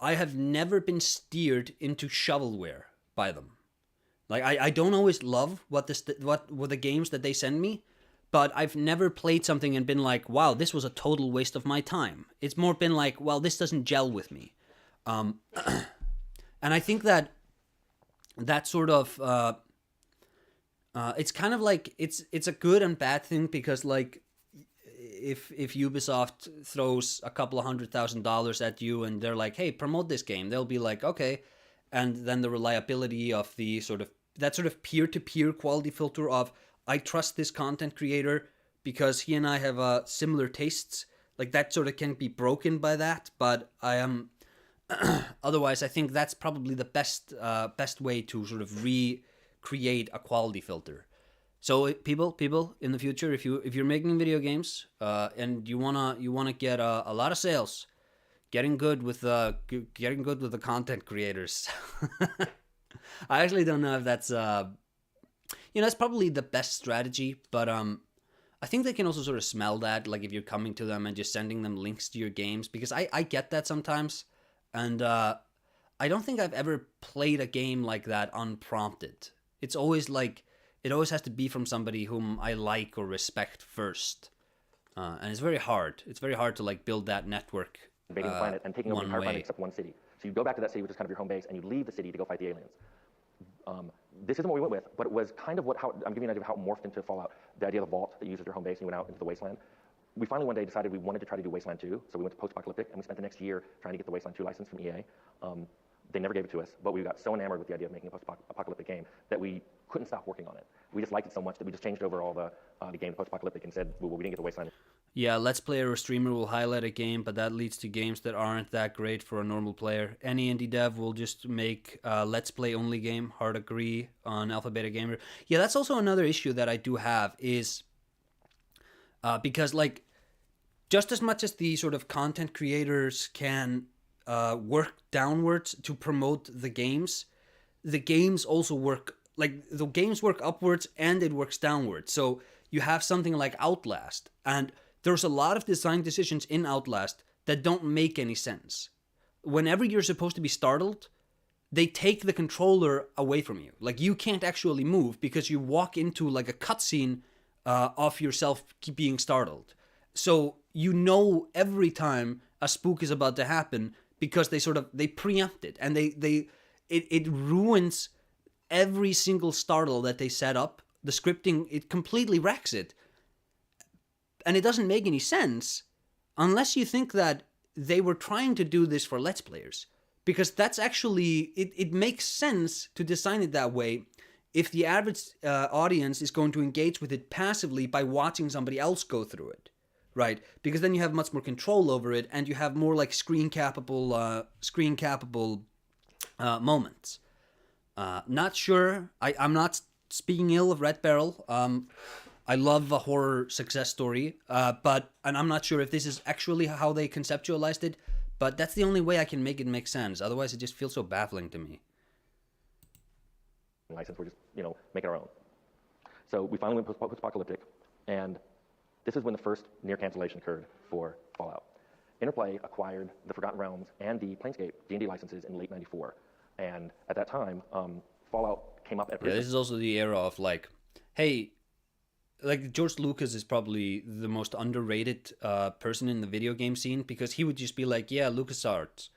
I have never been steered into shovelware by them. Like I don't always love what were the games that they send me, but I've never played something and been like, wow, this was a total waste of my time. It's more been like, well, this doesn't gel with me. And I think that sort of it's kind of like it's a good and bad thing because like if Ubisoft throws a couple of $100,000 at you and they're like, hey, promote this game, they'll be like, okay, and then the reliability of the sort of that sort of peer-to-peer quality filter of I trust this content creator because he and I have similar tastes, like that sort of can be broken by that. But I am otherwise I think that's probably the best way to sort of recreate a quality filter. So people in the future, if you're making video games and you wanna get a lot of sales, getting good with the content creators. I actually don't know if that's that's probably the best strategy, but I think they can also sort of smell that, like if you're coming to them and just sending them links to your games, because I get that sometimes, and I don't think I've ever played a game like that unprompted. It's always like it always has to be from somebody whom I like or respect first, and it's very hard. It's very hard to like build that network. Invading the planet and taking over the entire planet except one city. So you go back to that city, which is kind of your home base, and you leave the city to go fight the aliens. This isn't what we went with, but it was kind of how I'm giving you an idea of how it morphed into Fallout. The idea of the vault that you use as your home base, and you went out into the wasteland. We finally one day decided we wanted to try to do Wasteland 2, so we went to post-apocalyptic, and we spent the next year trying to get the Wasteland 2 license from EA. They never gave it to us, but we got so enamored with the idea of making a post-apocalyptic game that we couldn't stop working on it. We just liked it so much that we just changed over all the game to post-apocalyptic and said, well, we didn't get the Wasteland. Yeah, Let's Player or streamer will highlight a game, but that leads to games that aren't that great for a normal player. Any indie dev will just make a Let's Play only game. Hard agree on Alpha Beta Gamer. Yeah, that's also another issue that I do have is because like just as much as the sort of content creators can work downwards to promote the games also work, like the games work upwards and it works downwards. So you have something like Outlast, and there's a lot of design decisions in Outlast that don't make any sense. Whenever you're supposed to be startled, they take the controller away from you. Like you can't actually move because you walk into like a cutscene of yourself being startled. So you know every time a spook is about to happen because they preempt it, and it ruins every single startle that they set up. The scripting, it completely wrecks it. And it doesn't make any sense unless you think that they were trying to do this for Let's Players. Because that's actually, it makes sense to design it that way if the average audience is going to engage with it passively by watching somebody else go through it. Right? Because then you have much more control over it, and you have more like screen capable moments. Not sure. I'm not speaking ill of Red Barrel. I love a horror success story, and I'm not sure if this is actually how they conceptualized it, but that's the only way I can make it make sense. Otherwise, it just feels so baffling to me. License, we're just, making our own. So we finally went post-apocalyptic, and this is when the first near cancellation occurred for Fallout. Interplay acquired the Forgotten Realms and the Planescape D&D licenses in late '94, and at that time, Fallout came up at. Yeah, this is also the era of like, hey, like George Lucas is probably the most underrated person in the video game scene, because he would just be like, yeah, LucasArts,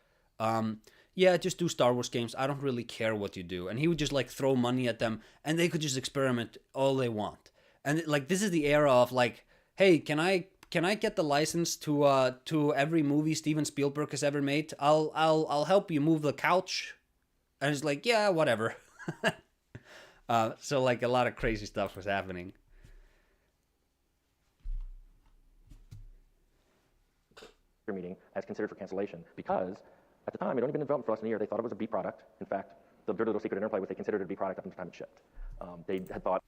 yeah, just do Star Wars games. I don't really care what you do, and he would just like throw money at them, and they could just experiment all they want. And like this is the era of like, hey, can I get the license to every movie Steven Spielberg has ever made? I'll help you move the couch. And it's like, yeah, whatever. So like a lot of crazy stuff was happening. Meeting as considered for cancellation, because at the time it had only been in development for less than a year. They thought it was a B product. In fact, the dirty little secret in Interplay was they considered it a B product up until the time it shipped. They had thought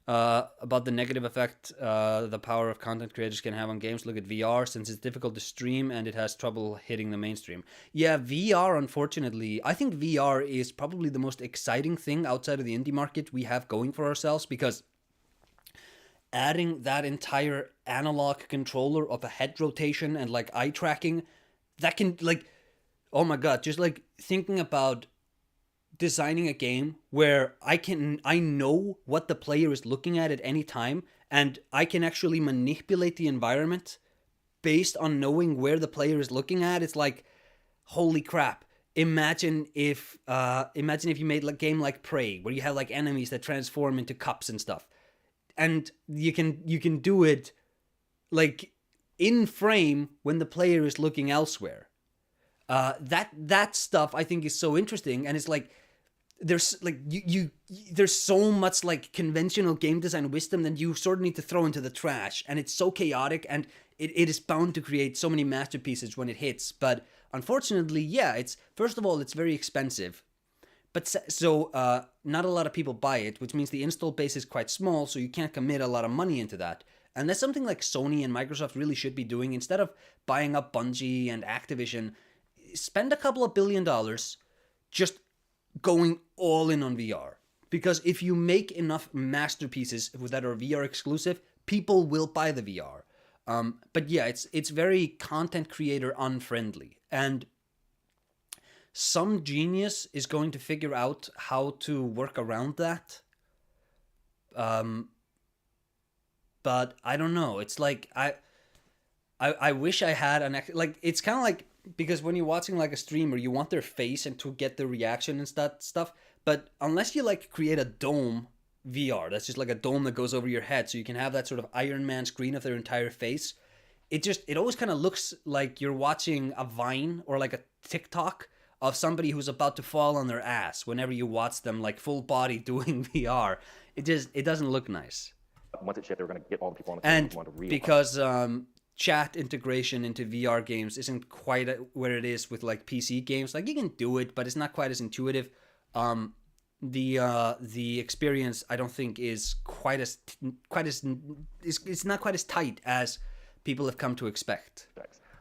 about the negative effect the power of content creators can have on games. Look at VR, since it's difficult to stream and it has trouble hitting the mainstream. Yeah, VR, unfortunately, I think VR is probably the most exciting thing outside of the indie market we have going for ourselves, because adding that entire analog controller of a head rotation and like eye tracking, that can like, oh my god, just like thinking about designing a game where I know what the player is looking at any time, and I can actually manipulate the environment based on knowing where the player is looking at. It's like, holy crap. Imagine if you made a game like Prey, where you have like enemies that transform into cups and stuff, and you can do it like in frame when the player is looking elsewhere. That stuff I think is so interesting, and it's like there's like there's so much like conventional game design wisdom that you sort of need to throw into the trash, and it's so chaotic, and it is bound to create so many masterpieces when it hits. But unfortunately, yeah, it's first of all it's very expensive, but so not a lot of people buy it, which means the install base is quite small, so you can't commit a lot of money into that. And that's something like Sony and Microsoft really should be doing. Instead of buying up Bungie and Activision, spend a couple of $1 billion just going all in on VR. Because if you make enough masterpieces that are VR exclusive, people will buy the VR. But yeah, it's very content creator unfriendly. And some genius is going to figure out how to work around that. But I don't know. It's like I wish I had like it's kind of like, because when you're watching like a streamer, you want their face and to get the reaction and that stuff. But unless you like create a dome VR, that's just like a dome that goes over your head, so you can have that sort of Iron Man screen of their entire face. It always kind of looks like you're watching a Vine or like a TikTok of somebody who's about to fall on their ass whenever you watch them like full body doing VR. It doesn't look nice. Once it shipped, they were going to get all the people on the team who wanted to read. Because chat integration into VR games isn't quite where it is with like PC games. Like you can do it, but it's not quite as intuitive. The experience I don't think is it's not quite as tight as people have come to expect.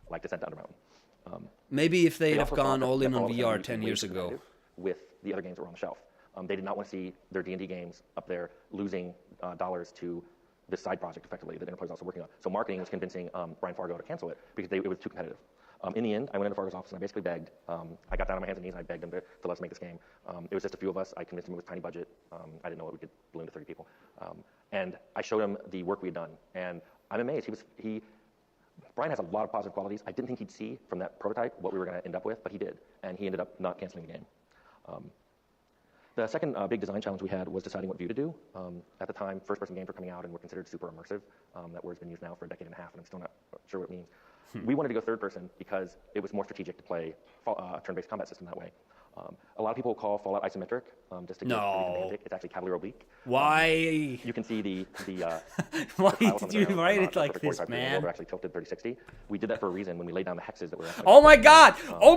Like Descent Down the Mountain. Maybe if they'd have gone all in on VR 10 years ago. With the other games that were on the shelf. They did not want to see their D&D games up there losing dollars to this side project, effectively, that Interplay was also working on. So marketing was convincing Brian Fargo to cancel it because it was too competitive. In the end, I went into Fargo's office and I basically begged. I got down on my hands and knees and I begged him to let us make this game. It was just a few of us. I convinced him it was a tiny budget. I didn't know it would get ballooned to 30 people. And I showed him the work we had done. And I'm amazed. Brian has a lot of positive qualities. I didn't think he'd see from that prototype what we were going to end up with, but he did. And he ended up not canceling the game. The second big design challenge we had was deciding what view to do. At the time, first-person games were coming out and were considered super immersive. That word's been used now for a decade and a half, and I'm still not sure what it means. We wanted to go third-person because it was more strategic to play a turn-based combat system that way. A lot of people call Fallout isometric, just to get pedantic. It's actually cavalier oblique. Why? You can see the Why the did you write it like this, man? We're actually tilted 30-60. We did that for a reason when we laid down the hexes that were. Oh my god! Oh!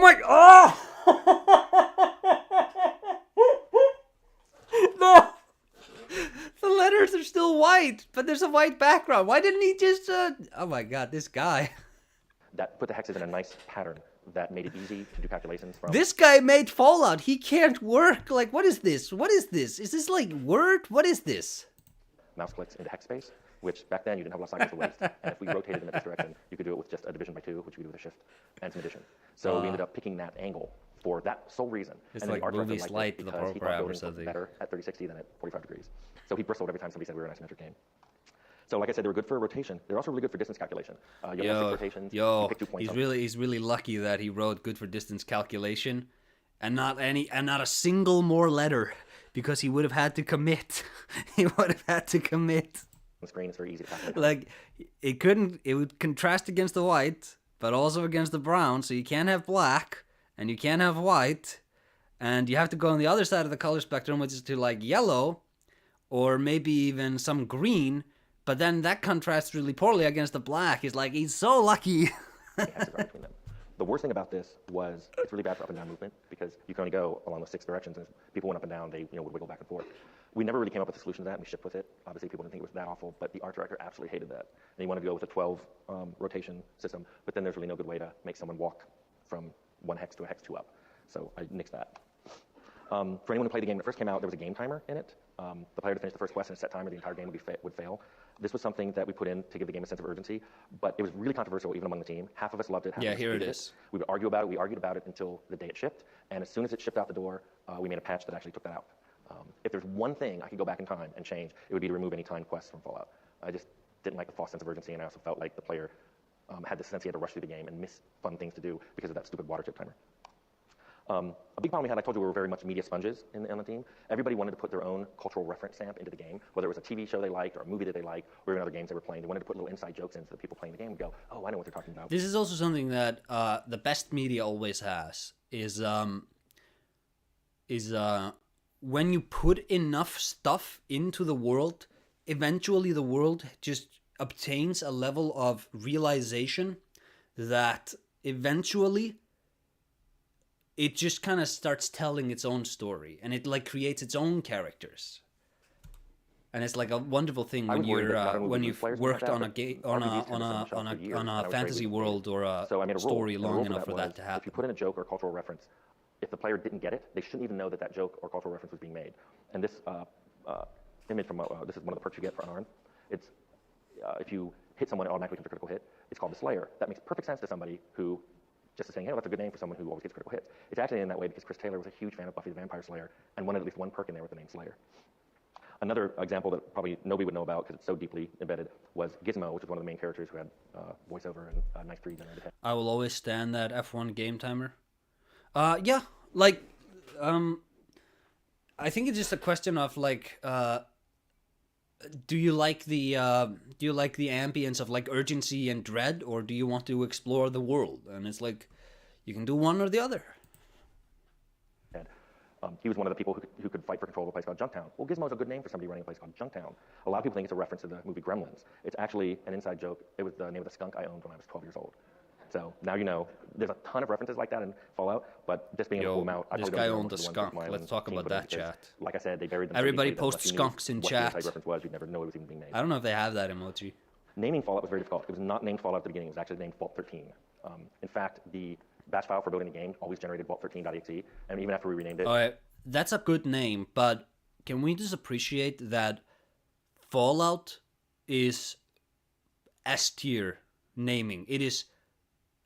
No! The letters are still white, but there's a white background. Why didn't he just, Oh my god, this guy. That put the hexes in a nice pattern that made it easy to do calculations from. This guy made Fallout. He can't work. Like, what is this? What is this? Is this like Word? What is this? Mouse clicks into hex space, which back then you didn't have a lot of cycles to waste. And if we rotated them in this direction, you could do it with just a division by 2, which you could do with a shift and some addition. So we ended up picking that angle for that sole reason. It's and like the art movie director Slight, liked the it because he thought program or buildings looked something. better at 30-60 than at 45 degrees. So he bristled every time somebody said we were an isometric game. So like I said, they were good for rotation. They're also really good for distance calculation. You have 6 rotations. You pick 2 points. He's really lucky that he wrote good for distance calculation, and not a single more letter, because he would have had to commit. He would have had to commit. The screen is very easy to calculate. Like it would contrast against the white, but also against the brown. So you can't have black and you can't have white, and you have to go on the other side of the color spectrum, which is to like yellow, or maybe even some green. But then that contrasts really poorly against the black. He's so lucky. Between them. The worst thing about this was it's really bad for up and down movement because you can only go along those 6 directions. And if people went up and down, they would wiggle back and forth. We never really came up with a solution to that, and we shipped with it. Obviously, people didn't think it was that awful, but the art director absolutely hated that. And he wanted to go with a 12 rotation system, but then there's really no good way to make someone walk from 1 hex to a hex 2 up. So I nixed that. For anyone who played the game when it first came out, there was a game timer in it. The player to finish the first quest in a set timer, the entire game would fail. This was something that we put in to give the game a sense of urgency, but it was really controversial even among the team. Half of us loved it, half of us here it hated is. We would argue about it. We argued about it until the day it shipped, and as soon as it shipped out the door, we made a patch that actually took that out. If there's one thing I could go back in time and change, it would be to remove any timed quests from Fallout. I just didn't like the false sense of urgency, and I also felt like the player had the sense he had to rush through the game and miss fun things to do because of that stupid water chip timer. A big problem we had, I told you we were very much media sponges on the team. Everybody wanted to put their own cultural reference stamp into the game, whether it was a TV show they liked or a movie that they liked or even other games they were playing. They wanted to put little inside jokes in so that people playing the game would go, oh, I know what they're talking about. This is also something that the best media always has, is when you put enough stuff into the world, eventually the world just obtains a level of realization that eventually it just kind of starts telling its own story, and it like creates its own characters. And it's like a wonderful thing when you've worked on a fantasy world or a story long enough for that to happen. If you put in a joke or a cultural reference, if the player didn't get it, they shouldn't even know that that joke or cultural reference was being made. And this image from this is one of the perks you get for unarmed. It's if you hit someone, it automatically becomes a critical hit. It's called the Slayer. That makes perfect sense to somebody who just is saying, hey, well, that's a good name for someone who always gets critical hits. It's actually in that way because Chris Taylor was a huge fan of Buffy the Vampire Slayer and wanted at least one perk in there with the name Slayer. Another example that probably nobody would know about because it's so deeply embedded was Gizmo, which is one of the main characters who had voiceover and a nice 3D generated head. I will always stand that F1 game timer. Yeah, like, I think it's just a question of like, do you like the ambience of like urgency and dread, or do you want to explore the world? And it's like, you can do one or the other. He was one of the people who could fight for control of a place called Junktown. Well, Gizmo's a good name for somebody running a place called Junktown. A lot of people think it's a reference to the movie Gremlins. It's actually an inside joke. It was the name of the skunk I owned when I was 12 years old. So now you know. There's a ton of references like that in Fallout, but just being able to pull them out. This guy owned a skunk. Let's talk about that, chat. Like I said, they buried them. Everybody posts skunks in chat. What the inside reference was, you'd never know it was even being made. I don't know if they have that emoji. Naming Fallout was very difficult. It was not named Fallout at the beginning. It was actually named Vault 13. In fact, the batch file for building the game always generated vault13.exe, and even after we renamed it. All right, that's a good name, but can we just appreciate that Fallout is S tier naming? It is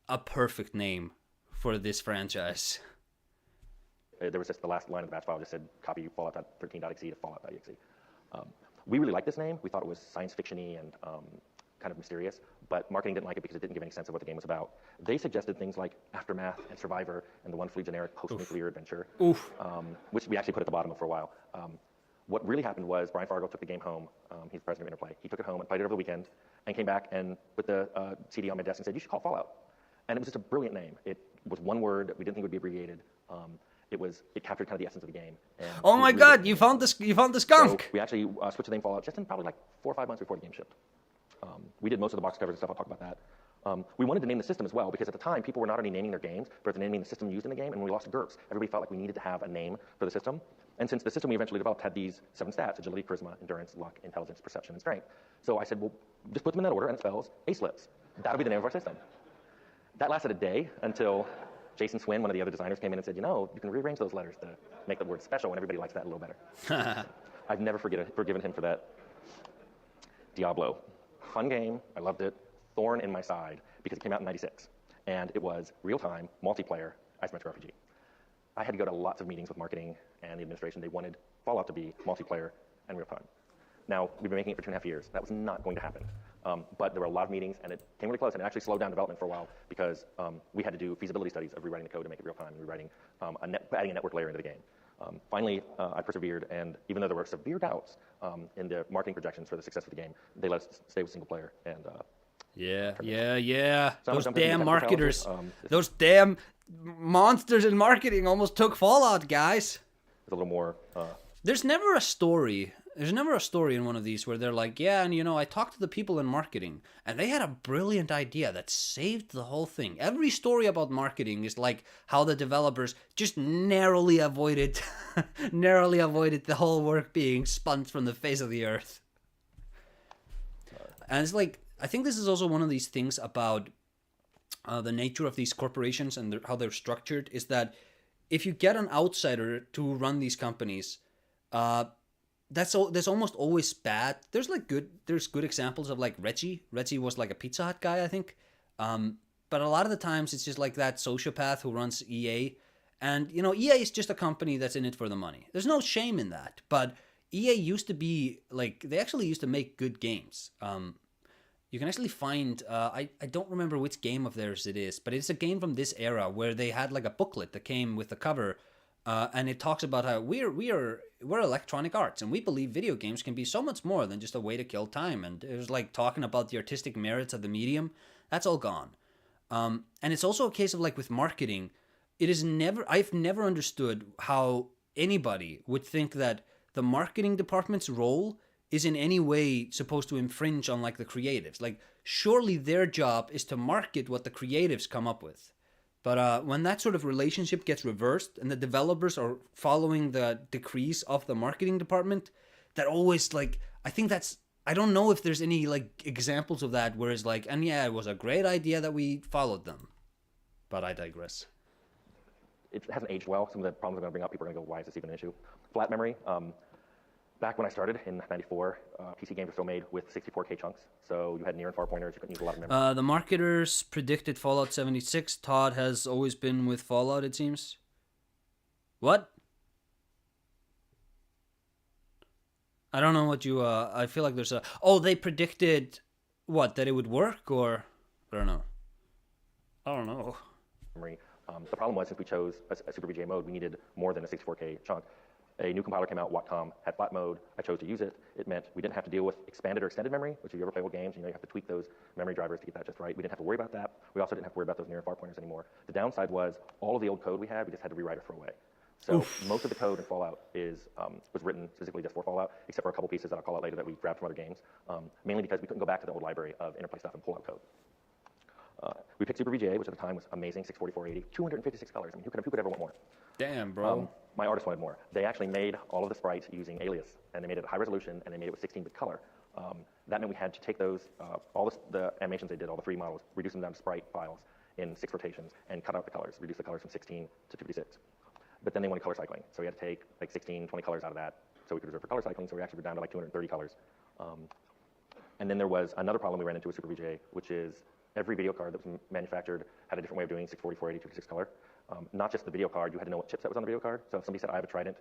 a perfect name for this franchise. There was just the last line of the batch file just said copy fallout.13.exe to fallout.exe. We really liked this name. We thought it was science fiction-y and kind of mysterious, but marketing didn't like it because it didn't give any sense of what the game was about. They suggested things like Aftermath and Survivor and the one flea generic post-nuclear adventure, which we actually put at the bottom of for a while. What really happened was Brian Fargo took the game home. He's the president of Interplay. He took it home and played it over the weekend and came back and put the CD on my desk and said, you should call it Fallout. And it was just a brilliant name. It was one word that we didn't think would be abbreviated. It captured kind of the essence of the game. And oh my God! You found the skunk. So we actually switched the name Fallout just in probably like 4 or 5 months before the game shipped. We did most of the box covers and stuff. I'll talk about that. We wanted to name the system as well because at the time people were not only naming their games, but they're naming the system used in the game. And when we lost GURPS, everybody felt like we needed to have a name for the system. And since the system we eventually developed had these 7 stats: agility, charisma, endurance, luck, intelligence, perception, and strength. So I said, well, just put them in that order and it spells A-slips. That'll be the name of our system. That lasted a day until Jason Swin, one of the other designers, came in and said, you know, you can rearrange those letters to make the word special, and everybody likes that a little better. I've never forgiven him for that. Diablo. Fun game. I loved it. Thorn in my side because it came out in '96, and it was real-time, multiplayer, isometric RPG. I had to go to lots of meetings with marketing and the administration. They wanted Fallout to be multiplayer and real-time. Now, we've been making it for 2.5 years. That was not going to happen. But there were a lot of meetings, and it came really close, and it actually slowed down development for a while because we had to do feasibility studies of rewriting the code to make it real-time and rewriting, adding a network layer into the game. Finally, I persevered, and even though there were severe doubts in the marketing projections for the success of the game, they let us stay with single player. And yeah. Those damn marketers, those damn monsters in marketing almost took Fallout, guys. It's a little more. There's never a story in one of these where they're like, yeah, and you know, I talked to the people in marketing, and they had a brilliant idea that saved the whole thing. Every story about marketing is like how the developers just narrowly avoided the whole work being spun from the face of the earth. And it's like, I think this is also one of these things about the nature of these corporations and how they're structured, is that if you get an outsider to run these companies, there's almost always bad. There's good examples of like Reggie. Reggie was like a Pizza Hut guy, I think. But a lot of the times it's just like that sociopath who runs EA, and EA is just a company that's in it for the money. There's no shame in that, but EA used to be like they actually used to make good games. You can actually find I don't remember which game of theirs it is, but it's a game from this era where they had like a booklet that came with the cover, and it talks about how we're Electronic Arts and we believe video games can be so much more than just a way to kill time. And it was like talking about the artistic merits of the medium. That's all gone. And it's also a case of like with marketing, I've never understood how anybody would think that the marketing department's role is in any way supposed to infringe on like the creatives. Like surely their job is to market what the creatives come up with. But when that sort of relationship gets reversed and the developers are following the decrees of the marketing department, that always like I don't know if there's any like examples of that where it's like, and yeah, it was a great idea that we followed them. But I digress. It hasn't aged well. Some of the problems I'm going to bring up, people are going to go, why is this even an issue? Flat memory. Back when I started in 94, PC games were still made with 64K chunks. So you had near and far pointers. You couldn't use a lot of memory. The marketers predicted Fallout 76. Todd has always been with Fallout, it seems. What? I don't know what you... I feel like there's a... Oh, they predicted... What? That it would work? Or... I don't know. Memory. The problem was, since we chose a Super VGA mode, we needed more than a 64K chunk. A new compiler came out, Whatcom, had flat mode. I chose to use it. It meant we didn't have to deal with expanded or extended memory, which if you ever play old games, you have to tweak those memory drivers to get that just right. We didn't have to worry about that. We also didn't have to worry about those near and far pointers anymore. The downside was all of the old code we had, we just had to rewrite or throw away. So most of the code in Fallout was written specifically just for Fallout, except for a couple pieces that I'll call out later that we grabbed from other games, mainly because we couldn't go back to the old library of interplay stuff and pull out code. We picked Super VGA, which at the time was amazing, 640, 480, 256 colors. I mean, who could ever want more? Damn, bro. My artist wanted more. They actually made all of the sprites using Alias, and they made it high resolution, and they made it with 16-bit color. That meant we had to take those, all the animations they did, all the 3D models, reduce them down to sprite files in 6 rotations, and cut out the colors, reduce the colors from 16 to 256. But then they wanted color cycling, so we had to take like 16, 20 colors out of that, so we could reserve for color cycling, so we actually were down to like 230 colors. And then there was another problem we ran into with Super VGA, which is every video card that was manufactured had a different way of doing 640, 480, 256 color. Not just the video card, you had to know what chipset was on the video card. So if somebody said, I have a Trident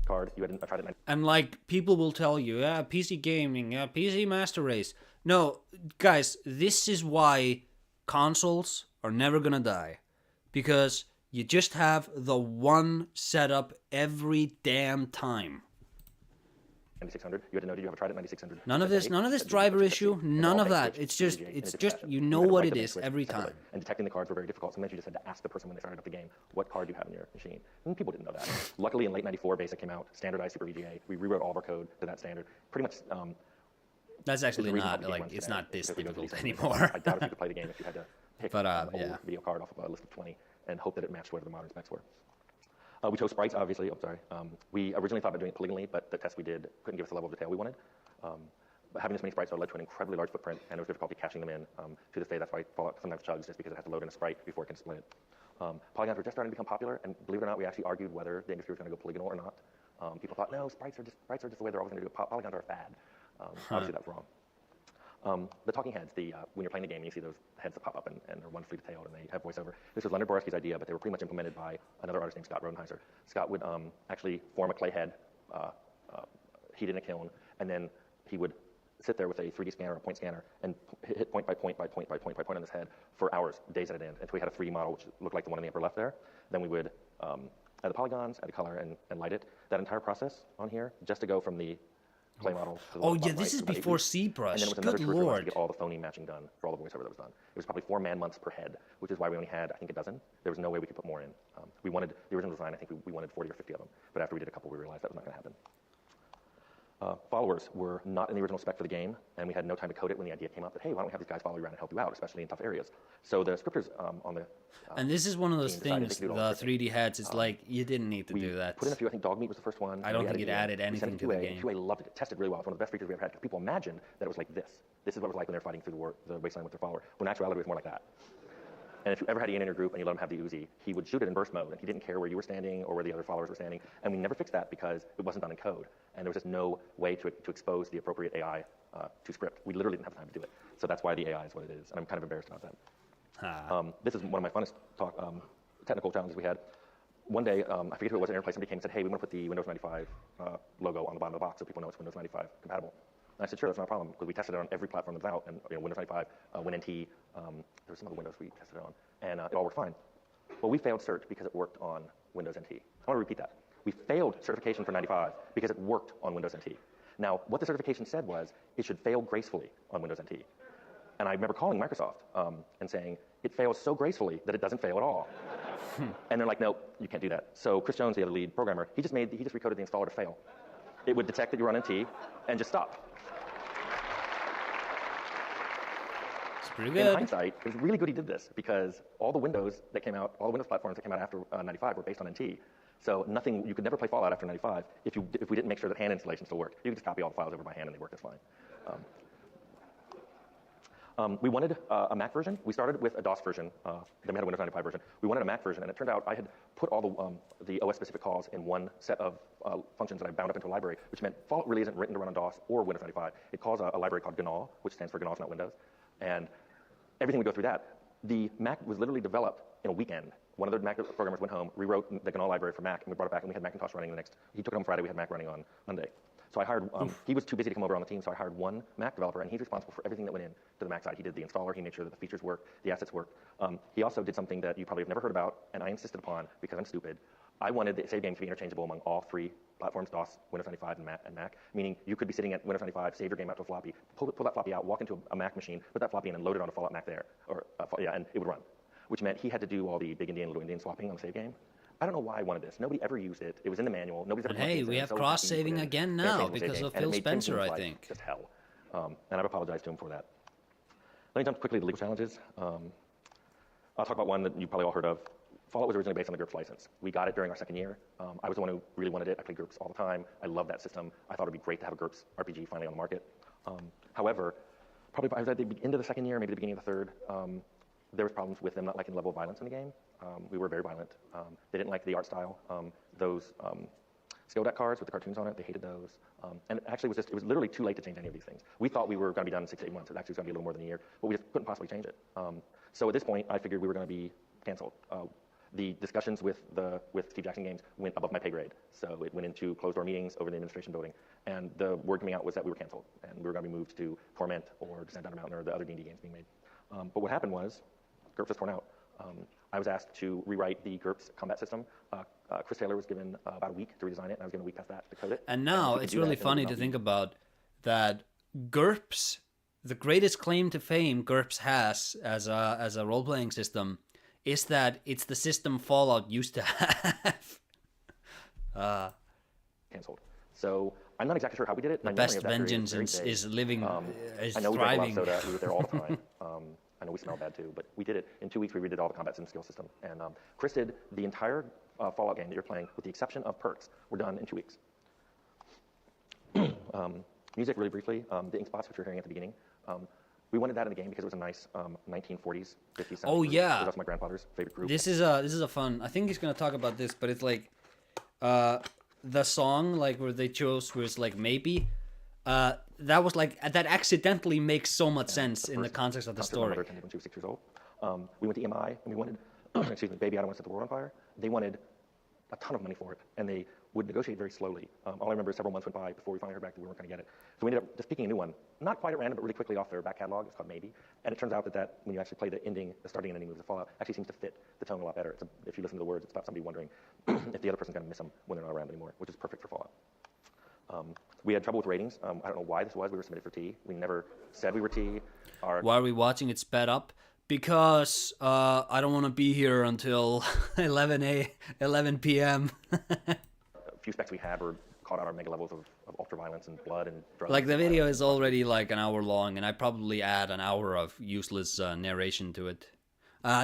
card, you had a Trident. And like, people will tell you, yeah, PC gaming, yeah, PC Master Race. No, guys, this is why consoles are never gonna die. Because you just have the one setup every damn time. 9600. You had to know, did you have a Trident 9600? None of this driver issue, none of that. It's just you know what it is every time. And detecting the cards were very difficult. Sometimes you just had to ask the person when they started up the game, what card do you have in your machine? And people didn't know that. Luckily, in late 94, BASIC came out, standardized Super VGA. We rewrote all of our code to that standard. Pretty much. That's actually not like it's not this difficult anymore. I doubt if you could play the game if you had to pick an old yeah. video card off of a list of 20 and hope that it matched whatever the modern specs were. We chose sprites, obviously. I'm sorry. We originally thought about doing it polygonally, but the test we did couldn't give us the level of detail we wanted. But having this many sprites led to an incredibly large footprint, and there was difficulty catching them in. To this day, that's why Fallout sometimes chugs, just because it has to load in a sprite before it can split. Polygons were just starting to become popular, and believe it or not, we actually argued whether the industry was going to go polygonal or not. People thought, no, sprites are just the way they're always going to do it. Polygons are a fad. Obviously, that's wrong. The talking heads, when you're playing the game, you see those heads that pop up and they're one fleet-tailed and they have voiceover. This was Leonard Borowski's idea, but they were pretty much implemented by another artist named Scott Rodenheiser. Scott would actually form a clay head, heat in a kiln, and then he would sit there with a 3D scanner, a point scanner, and hit point by point by point by point by point on this head for hours, days at an end, until we had a 3D model which looked like the one in the upper left there. Then we would add the polygons, add the color, and light it. That entire process on here, just to go from the clay model. Oh yeah, this is before ZBrush. And then it was another Good 2 or 3 hours lord. to get all the phoneme matching done for all the voiceover that was done. It was probably 4 man-months per head, which is why we only had, I think, a dozen. There was no way we could put more in. We wanted, the original design, I think we wanted 40 or 50 of them. But after we did a couple, we realized that was not going to happen. Followers were not in the original spec for the game, and we had no time to code it when the idea came up that, hey, why don't we have these guys follow you around and help you out, especially in tough areas. So the scripters on the and this is one of those team things, the 3D heads, it's like, you didn't need to do that. Put in a few, I think Dogmeat was the first one. I don't think it added anything to the game. QA loved it. It tested really well. It's one of the best features we ever had, because people imagined that it was like this. This is what it was like when they're fighting through the wasteland with their follower. When in actuality, it was more like that. And if you ever had Ian in your group and you let him have the Uzi, he would shoot it in burst mode, and he didn't care where you were standing or where the other followers were standing. And we never fixed that because it wasn't done in code, and there was just no way to expose the appropriate AI to script. We literally didn't have time to do it. So that's why the AI is what it is, and I'm kind of embarrassed about that. This is one of my funnest technical challenges we had. One day, I forget who it was in Airplay, somebody came and said, hey, we want to put the Windows 95 logo on the bottom of the box so people know it's Windows 95 compatible. And I said, sure, that's not a problem, because we tested it on every platform that's out, and Windows 95, WinNT, there was some other Windows we tested it on, and it all worked fine. Well, we failed cert because it worked on Windows NT. I want to repeat that. We failed certification for 95 because it worked on Windows NT. Now, what the certification said was it should fail gracefully on Windows NT. And I remember calling Microsoft and saying, it fails so gracefully that it doesn't fail at all. And they're like, no, you can't do that. So Chris Jones, the other lead programmer, he just recoded the installer to fail. It would detect that you were on NT and just stop. It's pretty good. In hindsight, it was really good he did this because all the Windows platforms that came out after 95 were based on NT. So you could never play Fallout after 95 if we didn't make sure that hand installation still worked. You could just copy all the files over by hand and they worked just fine. We wanted a Mac version. We started with a DOS version, then we had a Windows 95 version. We wanted a Mac version, and it turned out I had put all the OS-specific calls in one set of functions that I bound up into a library, which meant Fallout really isn't written to run on DOS or Windows 95. It calls a library called GNOL, which stands for GNOL's Not Windows, and everything would go through that. The Mac was literally developed in a weekend. One of the Mac programmers went home, rewrote the GNOL library for Mac, and we brought it back, and we had Macintosh running he took it home Friday, we had Mac running on Monday. So I hired, he was too busy to come over on the team, so I hired one Mac developer, and he's responsible for everything that went in to the Mac side. He did the installer, he made sure that the features worked, the assets worked. He also did something that you probably have never heard about, and I insisted upon because I'm stupid. I wanted the save game to be interchangeable among all three platforms, DOS, Windows 95, and Mac, meaning you could be sitting at Windows 95, save your game out to a floppy, pull that floppy out, walk into a Mac machine, put that floppy in, and load it on a Fallout Mac there, and it would run, which meant he had to do all the big Indian, little Indian swapping on the save game. I don't know why I wanted this. Nobody ever used it. It was in the manual. Nobody's ever. And hey, we have cross-saving again now because of Phil Spencer, I think. Just hell. And I've apologized to him for that. Let me jump quickly to legal challenges. I'll talk about one that you probably all heard of. Fallout was originally based on the GURPS license. We got it during our second year. I was the one who really wanted it. I played GURPS all the time. I love that system. I thought it would be great to have a GURPS RPG finally on the market. However, probably by the end of the second year, maybe the beginning of the third, there was problems with them not liking the level of violence in the game. We were very violent. They didn't like the art style. Those skill deck cards with the cartoons on it, they hated those. And actually, it was literally too late to change any of these things. We thought we were going to be done in 6 to 8 months. It actually was going to be a little more than a year, but we just couldn't possibly change it. So at this point, I figured we were going to be canceled. The discussions with Steve Jackson Games went above my pay grade. So it went into closed-door meetings over in the administration building. And the word coming out was that we were canceled, and we were going to be moved to Torment or Descent Down a Mountain or the other D&D games being made. But what happened was, GURPS was torn out. I was asked to rewrite the GURPS combat system. Chris Taylor was given about a week to redesign it, and I was given a week past that to code it. And now it's really funny to think about that GURPS, the greatest claim to fame GURPS has as a role-playing system, is that it's the system Fallout used to have. Canceled. So I'm not exactly sure how we did it. The best vengeance is living, is I know thriving. we drank a lot of soda. We were there all the time. I know we smelled bad too, but we did it. In 2 weeks, we redid all the combat sim skill system. And Chris did the entire Fallout game that you're playing, with the exception of perks, were done in 2 weeks. Music, really briefly, the ink spots, which you're hearing at the beginning. We wanted that in the game because it was a nice 1940s, 50s. Oh yeah, that's my grandfather's favorite group. This is a fun. I think he's gonna talk about this, but it's like the song like where they chose was like maybe. That was like that accidentally makes so much sense in the context of the story. My mother attended when she was 6 years old. We went to EMI and we wanted, excuse me, Baby I Don't Want to Set the World on Fire. They wanted a ton of money for it, and they would negotiate very slowly. All I remember is several months went by before we finally heard back that we weren't going to get it. So we ended up just picking a new one, not quite at random, but really quickly off their back catalog. It's called Maybe, and it turns out that when you actually play the starting and ending moves of Fallout, actually seems to fit the tone a lot better. If you listen to the words, it's about somebody wondering if the other person's going to miss them when they're not around anymore, which is perfect for Fallout. We had trouble with ratings. I don't know why this was. We were submitted for T. We never said we were T. Why are we watching it sped up? Because I don't want to be here until 11 p.m. A few specs we had were caught out our mega levels of ultraviolence and blood and drugs. Like the video is already like an hour long, and I probably add an hour of useless narration to it.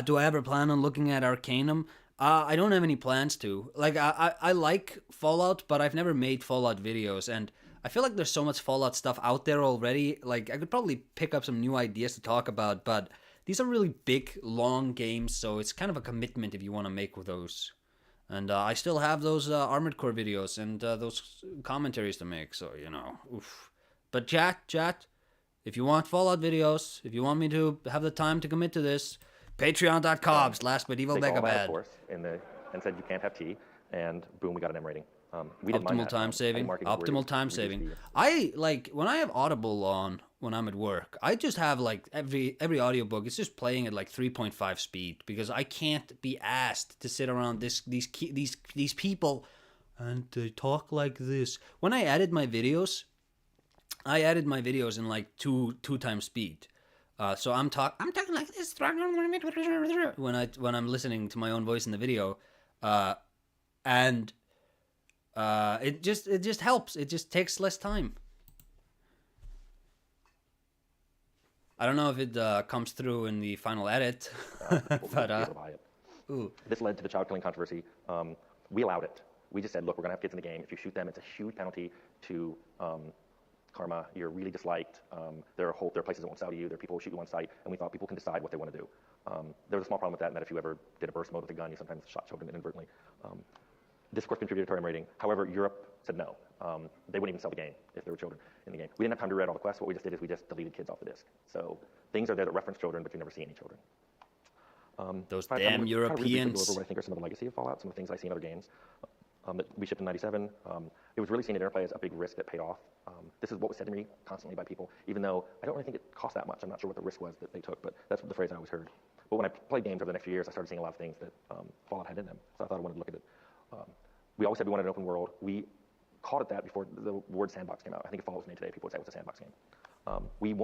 Do I ever plan on looking at Arcanum? I don't have any plans to. Like I like Fallout, but I've never made Fallout videos, and I feel like there's so much Fallout stuff out there already. Like I could probably pick up some new ideas to talk about, but these are really big, long games, so it's kind of a commitment if you want to make those. And I still have those Armored Core videos and those commentaries to make, so, you know, oof. But chat, if you want Fallout videos, if you want me to have the time to commit to this, patreon.com/medievalmegabad. Course and said you can't have tea, and boom, we got an M rating. We didn't mind Optimal that. time saving. Optimal time saving. I like when I have Audible on when I'm at work. I just have like every audiobook. It's just playing at like 3.5 speed because I can't be asked to sit around these people and they talk like this. When I added my videos in like two times speed. So I'm talking like this when I'm listening to my own voice in the video, and it just helps. It just takes less time. I don't know if it comes through in the final edit, but this led to the child killing controversy. We allowed it. We just said, look, we're gonna have kids in the game. If you shoot them, it's a huge penalty to karma. You're really disliked. There are places that won't sell to you. There are people who shoot you on sight, and we thought people can decide what they want to do. There was a small problem with that, and that if you ever did a burst mode with a gun, you sometimes shot children inadvertently. This, of course, contributed to our M rating. However, Europe said no. They wouldn't even sell the game if there were children in the game. We didn't have time to read all the quests. What we just did is we just deleted kids off the disc. So things are there that reference children, but you never see any children. Those damn Europeans. Go over what I think are some of the legacy of Fallout, some of the things I see in other games that we shipped in '97. It was really seen at Interplay as a big risk that paid off. This is what was said to me constantly by people, even though I don't really think it cost that much. I'm not sure what the risk was that they took, but that's the phrase I always heard. But when I played games over the next few years, I started seeing a lot of things that Fallout had in them. So I thought I wanted to look at it. We always said we wanted an open world. We called it that before the word sandbox came out. I think if Fallout was made today, people would say it was a sandbox game.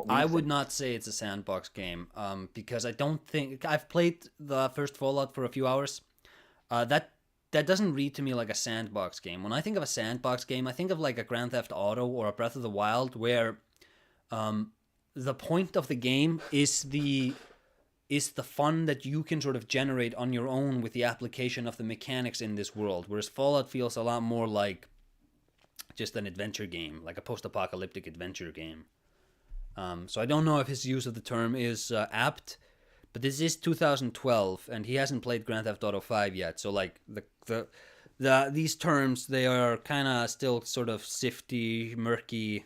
I would not say it's a sandbox game because I don't think I've played the first Fallout for a few hours. That doesn't read to me like a sandbox game. When I think of a sandbox game, I think of like a Grand Theft Auto or a Breath of the Wild, where the point of the game is the fun that you can sort of generate on your own with the application of the mechanics in this world. Whereas Fallout feels a lot more like just an adventure game, like a post-apocalyptic adventure game. So I don't know if his use of the term is apt, but this is 2012, and he hasn't played Grand Theft Auto 5 yet. So like these terms, they are kind of still sort of sifty, murky,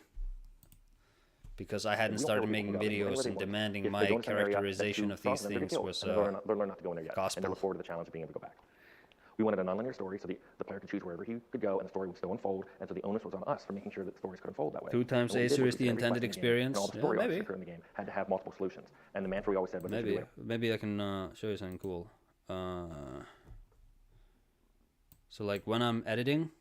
because I hadn't started making videos and demanding my characterization of these things was learn not to go in there yet, gospel. and they look forward to the challenge of being able to go back. We wanted a non-linear story, so the player could choose wherever he could go, and the story would still unfold. And so the onus was on us for making sure that the stories could unfold that way. 2 times Aesir is the intended experience. And all the story arcs that occur in the game had to have multiple solutions. And the mantra we always said was maybe I can show you something cool. So like when I'm editing,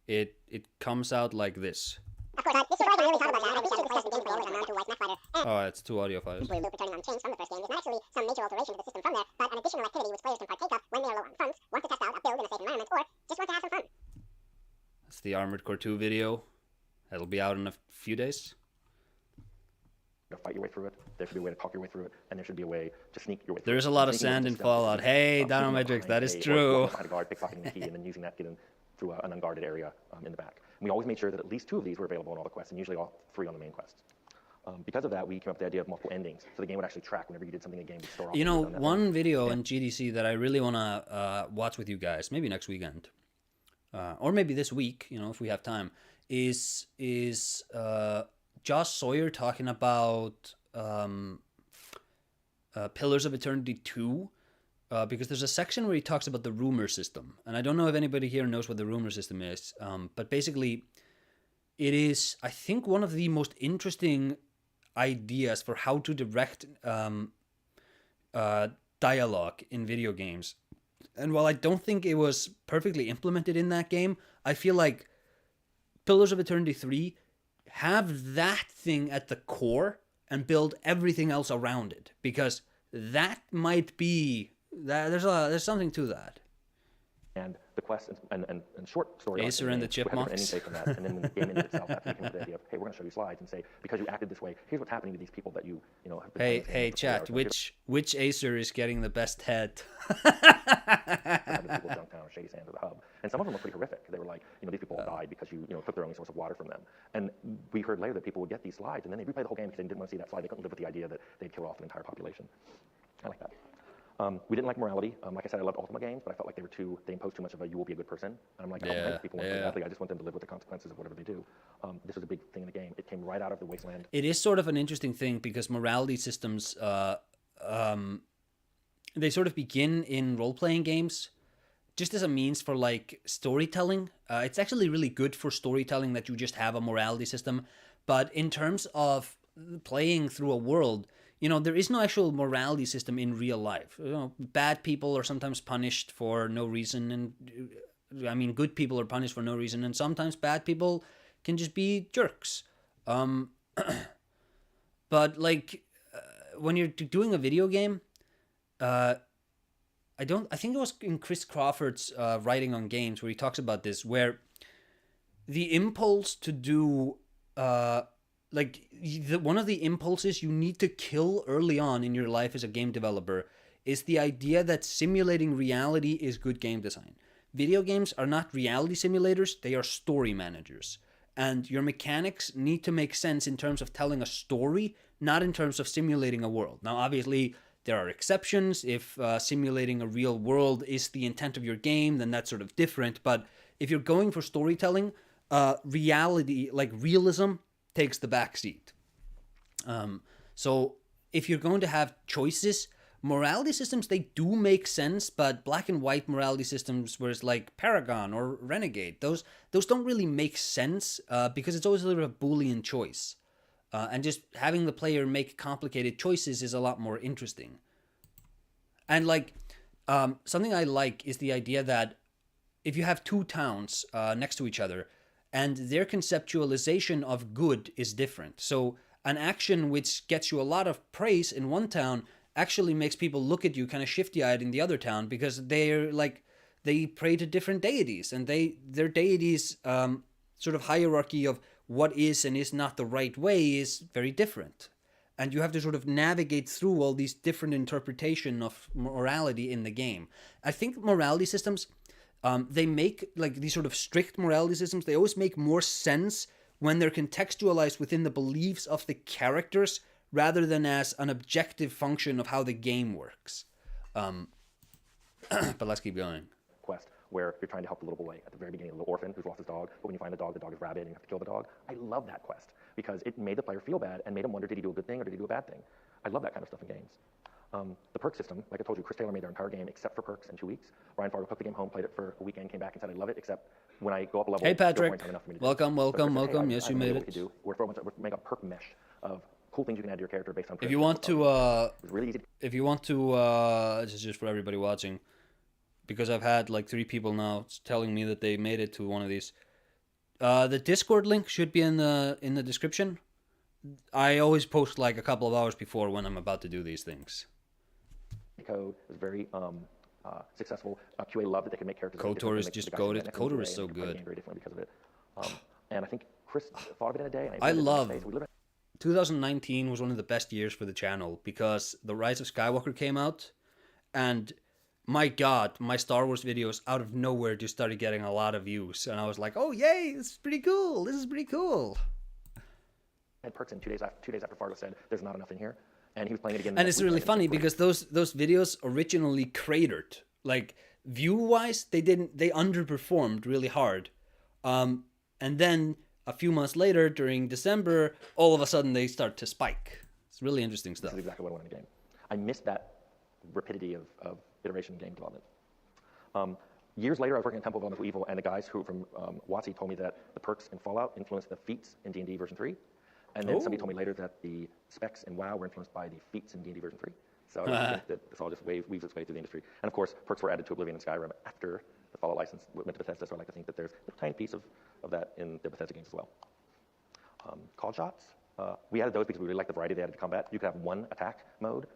it comes out like this. Of course, this is where I can really talk about that. I wish I could play some gameplay with a non-to-wife mech fighter. Oh, it's 2 audio files. Loop returning on change from the first game is not actually some major alteration to the system from there, but an additional activity which players can partake of when they are low on funds, want to test out a build in a safe environment, or just want to have some fun. That's the Armored Core 2 video. That'll be out in a few days. Fight your way through it. There should be a way to talk your way through it, and there should be a way to sneak your way through it. There's a lot of sand in Fallout. Hey, Dinometrics, that is true. Pickpocketing the key and then using that to get in through an unguarded area in the back. And we always made sure that at least 2 of these were available on all the quests, and usually all 3 on the main quest. Because of that, we came up with the idea of multiple endings, so the game would actually track whenever you did something. The game would store off. You know, one video in GDC that I really want to watch with you guys, maybe next weekend, or maybe this week, you know, if we have time, is Josh Sawyer talking about Pillars of Eternity 2, because there's a section where he talks about the rumor system, and I don't know if anybody here knows what the rumor system is, but basically it is, I think, one of the most interesting ideas for how to direct dialogue in video games. And while I don't think it was perfectly implemented in that game, I feel like Pillars of Eternity 3 have that thing at the core and build everything else around it, because that might be that there's something to that. And the quests and short story arcs Aesir in and the the game would have different Chipmunks. ending from that. And then when the game ended itself, after you came up with the idea of, hey, we're going to show you slides and say, because you acted this way, here's what's happening to these people that you know have been Hey, playing this game hey, for 40 chat. hours. Which Acer is getting the best head? People junked down or shady sands or the hub, and some of them were pretty horrific. They were like, these people all died because you took their only source of water from them. And we heard later that people would get these slides and then they replay the whole game because they didn't want to see that slide. They couldn't live with the idea that they'd kill off an entire population. I like that. We didn't like morality. Like I said, I loved Ultima games, but I felt like they imposed too much of a you will be a good person. And I'm like, I don't think people want to badly. I just want them to live with the consequences of whatever they do. This was a big thing in the game. It came right out of the Wasteland. It is sort of an interesting thing because morality systems, they sort of begin in role-playing games just as a means for like storytelling. It's actually really good for storytelling that you just have a morality system. But in terms of playing through a world, there is no actual morality system in real life. Bad people are sometimes punished for no reason, and good people are punished for no reason, and sometimes bad people can just be jerks. But like when you're doing a video game, I think it was in Chris Crawford's writing on games where he talks about this, where the impulse to do one of the impulses you need to kill early on in your life as a game developer is the idea that simulating reality is good game design. Video games are not reality simulators, they are story managers. And your mechanics need to make sense in terms of telling a story, not in terms of simulating a world. Now, obviously, there are exceptions. If simulating a real world is the intent of your game, then that's sort of different. But if you're going for storytelling, reality, like realism, takes the backseat. So if you're going to have choices, morality systems, they do make sense, but black and white morality systems, whereas like Paragon or Renegade, those don't really make sense because it's always a little bit of a Boolean choice. And just having the player make complicated choices is a lot more interesting. And like something I like is the idea that if you have two towns next to each other, and their conceptualization of good is different. So an action which gets you a lot of praise in one town actually makes people look at you kind of shifty-eyed in the other town because they pray to different deities, and their deities sort of hierarchy of what is and is not the right way is very different. And you have to sort of navigate through all these different interpretation of morality in the game. I think morality systems, they make, like these sort of strict morality systems, they always make more sense when they're contextualized within the beliefs of the characters rather than as an objective function of how the game works. But let's keep going. Quest where you're trying to help the little boy at the very beginning, a little orphan who's lost his dog, but when you find the dog is rabid and you have to kill the dog. I love that quest because it made the player feel bad and made him wonder, did he do a good thing or did he do a bad thing? I love that kind of stuff in games. The perk system, like I told you, Chris Taylor made their entire game except for perks in 2 weeks. Brian Fargo took the game home, played it for a weekend, came back and said, I love it, except when I go up a level, Hey, skill Patrick. points aren't enough for me to do. Welcome. So Chris said, hey, Yes, I you have no made idea what it. we could do. We're make a perk mesh of cool things you can add to your character based on. If you want to, it's really easy. this is just for everybody watching, because I've had like 3 people now telling me that they made it to one of these. The Discord link should be in the description. I always post like a couple of hours before when I'm about to do these things. Code was very successful. QA loved that they could make characters. KOTOR is just goated. KOTOR is so good. Very differently because of it. And I think Chris thought of it in a day. And I love. So we live in 2019 was one of the best years for the channel because The Rise of Skywalker came out, and my God, my Star Wars videos out of nowhere just started getting a lot of views, and I was like, oh yay, this is pretty cool. This is pretty cool. had perks in 2 days after Fargo said there's not enough in here, and he was playing it again. And it's really funny because those videos originally cratered, like view wise, they underperformed really hard, and then a few months later during December, all of a sudden they start to spike. It's really interesting stuff. This is exactly what I want in the game. I missed that rapidity of iteration in game development. Years later, I was working in Temple of Elements of Evil, and the guys from WotC told me that the perks in Fallout influenced the feats in D&D version 3. And then somebody told me later that the specs in WoW were influenced by the feats in D&D version 3. So I think that this all just weaves its way through the industry. And of course, perks were added to Oblivion and Skyrim after the Fallout license went to Bethesda, so I like to think that there's a tiny piece of that in the Bethesda games as well. Call shots. We added those because we really liked the variety they added to combat. You could have one attack mode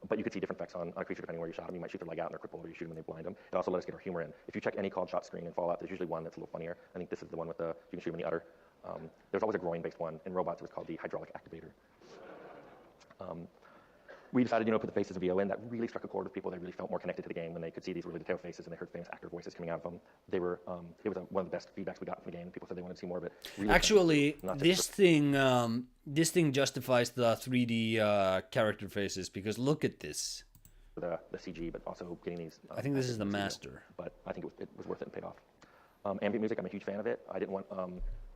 but you could see different effects on a creature depending where you shot them. You might shoot their leg out and they're crippled, or you shoot them and they blind them. It also let us get our humor in. If you check any called shot screen in Fallout, there's usually one that's a little funnier. I think this is the one with the, you can shoot them in the udder. There's always a groin-based one. In robots, it was called the hydraulic activator. We decided, put the faces of VO in. That really struck a chord with people. They really felt more connected to the game when they could see these really detailed faces and they heard famous actor voices coming out of them. They were, it was one of the best feedbacks we got from the game. People said they wanted to see more of it. Really Actually, this thing justifies the 3D character faces, because look at this. The CG, but also getting these. I think this is the master. But I think it was worth it and paid off. Ambient music, I'm a huge fan of it. I didn't want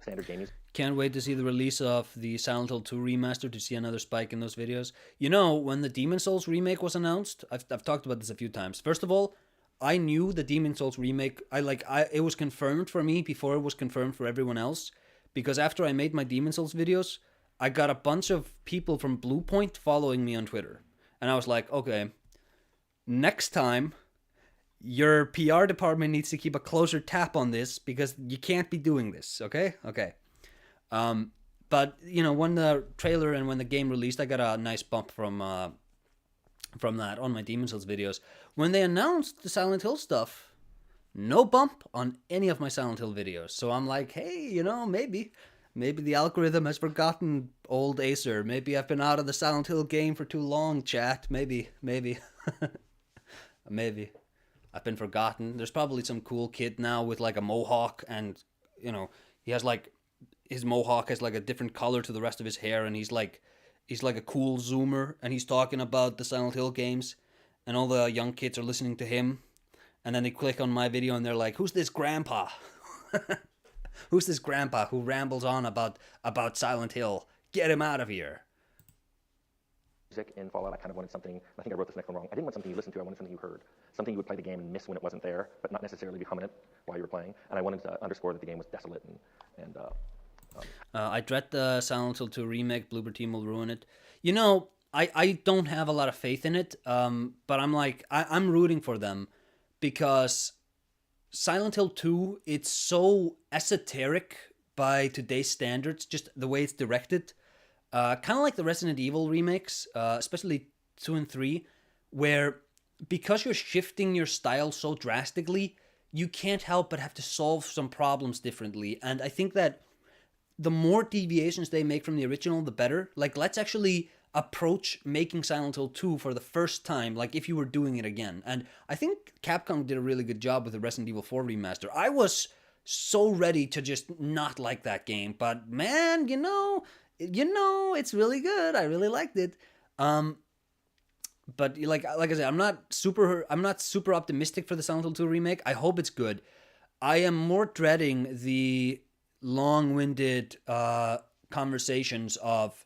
standard game music. Can't wait to see the release of the Silent Hill 2 remaster to see another spike in those videos. When the Demon Souls remake was announced, I've talked about this a few times. First of all, I knew the Demon Souls remake. It was confirmed for me before it was confirmed for everyone else, because after I made my Demon Souls videos, I got a bunch of people from Bluepoint following me on Twitter, and I was like, okay, next time, your PR department needs to keep a closer tap on this, because you can't be doing this, okay? Okay. But, when the trailer and when the game released, I got a nice bump from that on my Demon Souls videos. When they announced the Silent Hill stuff, no bump on any of my Silent Hill videos. So I'm like, hey, maybe the algorithm has forgotten old Aesir. Maybe I've been out of the Silent Hill game for too long, chat. Maybe. Maybe. I've been forgotten. There's probably some cool kid now with like a mohawk, and he has his mohawk has like a different color to the rest of his hair, and he's like a cool zoomer, and he's talking about the Silent Hill games, and all the young kids are listening to him, and then they click on my video and they're like, who's this grandpa? Who's this grandpa who rambles on about Silent Hill? Get him out of here. Music in Fallout, I kind of wanted something, I think I wrote this next one wrong. I didn't want something you listened to, I wanted something you heard. Something you would play the game and miss when it wasn't there, but not necessarily be humming it while you were playing. And I wanted to underscore that the game was desolate and I dread the Silent Hill 2 remake. Bloober Team will ruin it. I don't have a lot of faith in it, but I'm rooting for them, because Silent Hill 2, it's so esoteric by today's standards, just the way it's directed. Kind of like the Resident Evil remakes, especially 2 and 3, where because you're shifting your style so drastically, you can't help but have to solve some problems differently. And I think that the more deviations they make from the original, the better. Like, let's actually approach making Silent Hill 2 for the first time, like if you were doing it again. And I think Capcom did a really good job with the Resident Evil 4 remaster. I was so ready to just not like that game, but man, it's really good. I really liked it. But like I said, I'm not super optimistic for the Silent Hill 2 remake. I hope it's good. I am more dreading the long-winded conversations of,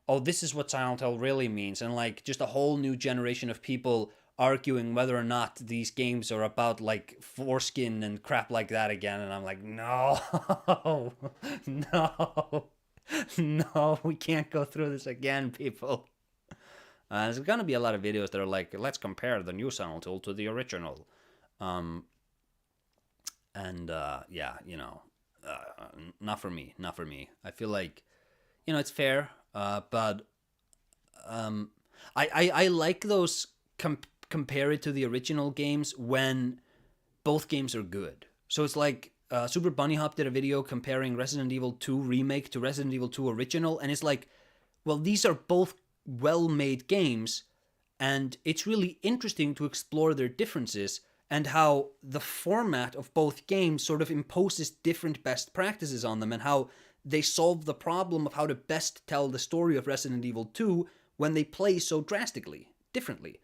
oh, this is what Silent Hill really means, and like just a whole new generation of people arguing whether or not these games are about like foreskin and crap like that again. And I'm like, no, no, we can't go through this again, people. There's going to be a lot of videos that are like, let's compare the new Silent Hill to the original. Not for me. I feel like, it's fair, but I like those compare it to the original games when both games are good. So it's like Super Bunny Hop did a video comparing Resident Evil 2 Remake to Resident Evil 2 Original, and it's like, well, these are both well-made games, and it's really interesting to explore their differences and how the format of both games sort of imposes different best practices on them, and how they solve the problem of how to best tell the story of Resident Evil 2 when they play so drastically differently.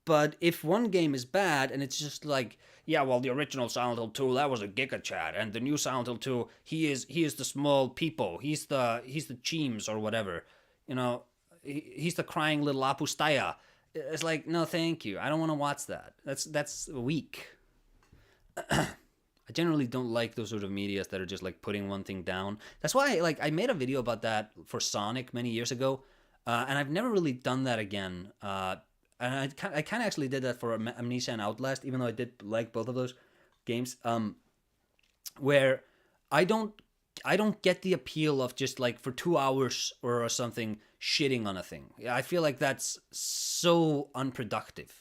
But if one game is bad and it's just like, yeah, well, the original Silent Hill 2, that was a Giga Chat, and the new Silent Hill 2, he is the small people, he's the Cheems or whatever, he's the crying little Apustaya. It's like, no, thank you. I don't want to watch that. That's weak. I generally don't like those sort of medias that are just like putting one thing down. That's why I made a video about that for Sonic many years ago, and I've never really done that again. And I kind of actually did that for Amnesia and Outlast, even though I did like both of those games. Where I don't I don't get the appeal of just like for 2 hours or something shitting on a thing. I feel like that's so unproductive.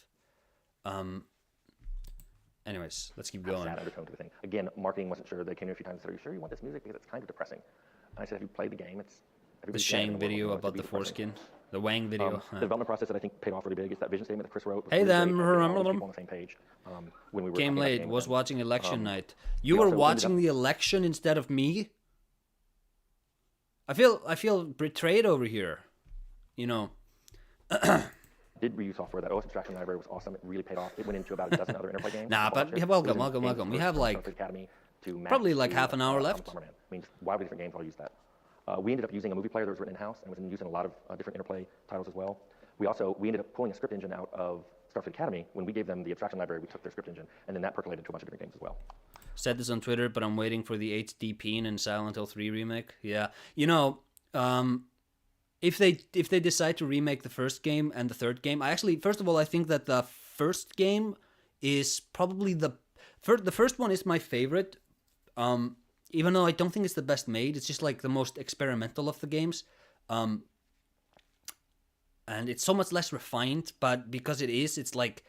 Anyways, let's keep going. Sad undertone to the thing. Again, marketing wasn't sure. They came in a few times and said, "Are you sure you want this music? Because it's kind of depressing." And I said, "Have you played the game? It's The Shang video about the foreskin. The Wang video. The development process that I think paid off really big is that vision statement that Chris wrote. Hey, them. People on the same page. When we were Game talking about the late. game Was with them. watching election night. You we were also ended watching up- the election instead of me. I feel betrayed over here. You know. Did reuse software. That OS abstraction library was awesome. It really paid off. It went into about a dozen other interplay games. Nah, but Watch it. welcome, It was in welcome, games welcome. We from have, Censorship like, Academy to Max probably like to, half an hour left. Bomberman. I mean, widely different games all use that. We ended up using a movie player that was written in-house and was used in a lot of different interplay titles as well. We ended up pulling a script engine out of Starfleet Academy. When we gave them the abstraction library, we took their script engine, and then that percolated to a bunch of different games as well. Said this on Twitter, but I'm waiting for the HD Peen and Silent Hill 3 remake. Yeah, you know, if they decide to remake the first game and the third game, first of all, I think that the first game is probably the first one is my favorite. Even though I don't think it's the best made, it's just like the most experimental of the games. And it's so much less refined, but because it's like,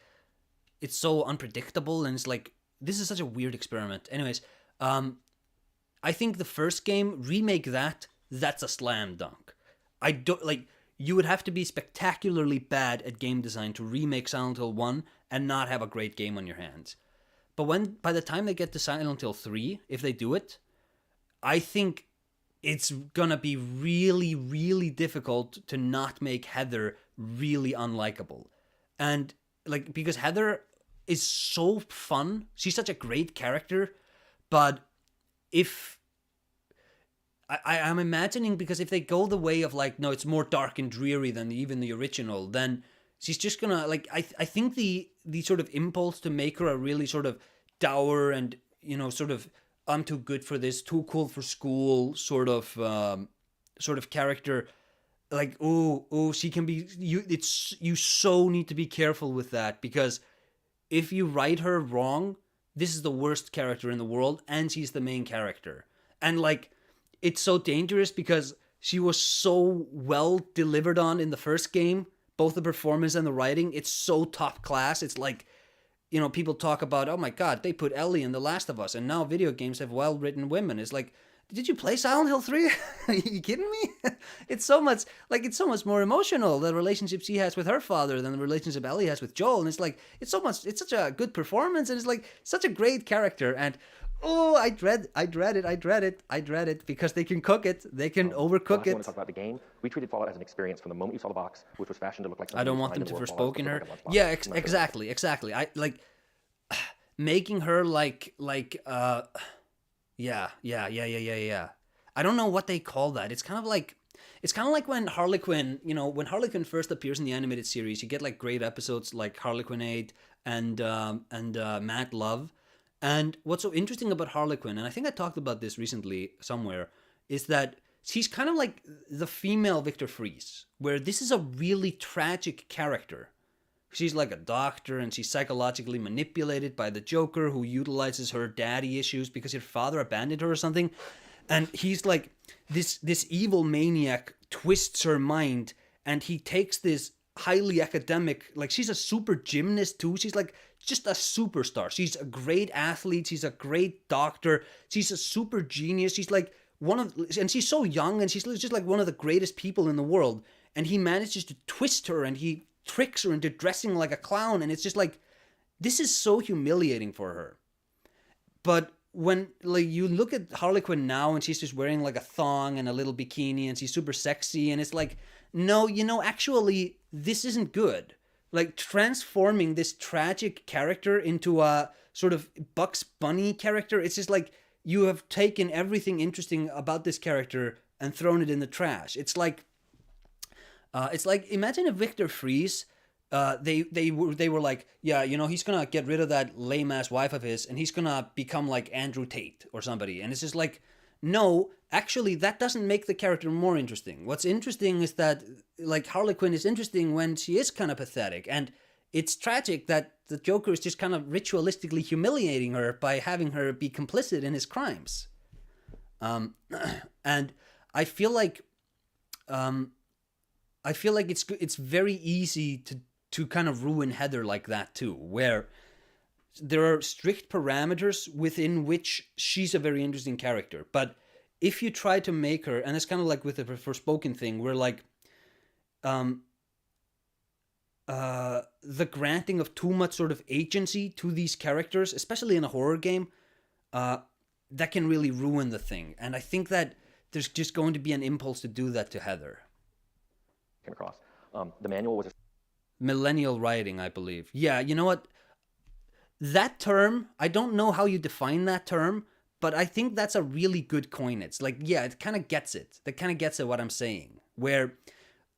it's so unpredictable, and it's like, this is such a weird experiment. Anyways, I think the first game, remake that's a slam dunk. I don't, like, you would have to be spectacularly bad at game design to remake Silent Hill 1 and not have a great game on your hands. But by the time they get to Silent Hill 3, if they do it, I think it's gonna be really, really difficult to not make Heather really unlikable. And, like, because Heather is so fun, she's such a great character, but if... I'm imagining, because if they go the way of, like, no, it's more dark and dreary than even the original, then she's just gonna, like, I think the sort of impulse to make her a really sort of dour and, you know, sort of, I'm too good for this, too cool for school sort of character, like, oh, she can be, you so need to be careful with that, because if you write her wrong, this is the worst character in the world, and she's the main character. And, like, it's so dangerous because she was so well delivered on in the first game, both the performance and the writing. It's so top class. It's like, you know, people talk about, oh my god, they put Ellie in The Last of Us, and now video games have well-written women. It's like, did you play Silent Hill 3? Are you kidding me? It's so much more emotional, the relationship she has with her father, than the relationship Ellie has with Joel. And it's like, it's such a good performance, and it's like such a great character. And oh, I dread it, because they can cook it, they can overcook I it. want to talk about the game. We treated Fallout as an experience from the moment you saw the box, which was fashioned to look like something I don't you want find them to in the world forspoken Fallout, her. look like a lunchbox. Yeah, I'm not sure. exactly. I like making her like yeah. I don't know what they call that. It's kind of like when Harley Quinn, you know, when Harley Quinn first appears in the animated series, you get like great episodes like Harley Quinn 8 and Mad Love. And what's so interesting about Harley Quinn, and I think I talked about this recently somewhere, is that she's kind of like the female Victor Fries, where this is a really tragic character. She's like a doctor, and she's psychologically manipulated by the Joker, who utilizes her daddy issues because her father abandoned her or something. And he's like, this evil maniac twists her mind, and he takes this highly academic, like, she's a super gymnast too. She's like just a superstar. She's a great athlete. She's a great doctor. She's a super genius. She's like and she's so young, and she's just like one of the greatest people in the world. And he manages to twist her, and he tricks her into dressing like a clown. And it's just like, this is so humiliating for her. But when, like, you look at Harley Quinn now, and she's just wearing like a thong and a little bikini, and she's super sexy, and it's like, no, you know, actually, this isn't good. Like, transforming this tragic character into a sort of Bugs Bunny character, it's just like, you have taken everything interesting about this character and thrown it in the trash. It's like imagine if Victor Fries, they were like, yeah, you know, he's gonna get rid of that lame ass wife of his, and he's gonna become like Andrew Tate or somebody. And it's just like, no, actually, that doesn't make the character more interesting. What's interesting is that, like, Harley Quinn is interesting when she is kind of pathetic, and it's tragic that the Joker is just kind of ritualistically humiliating her by having her be complicit in his crimes. And I feel like it's very easy to kind of ruin Heather like that too, where there are strict parameters within which she's a very interesting character. But if you try to make her, and it's kind of like with the Forspoken thing, where like the granting of too much sort of agency to these characters, especially in a horror game, that can really ruin the thing. And I think that there's just going to be an impulse to do that to Heather. Came across. The manual was Millennial writing, I believe. Yeah, you know what? That term, I don't know how you define that term, but I think that's a really good coinage. Like, yeah, it kind of gets it. That kind of gets at what I'm saying. Where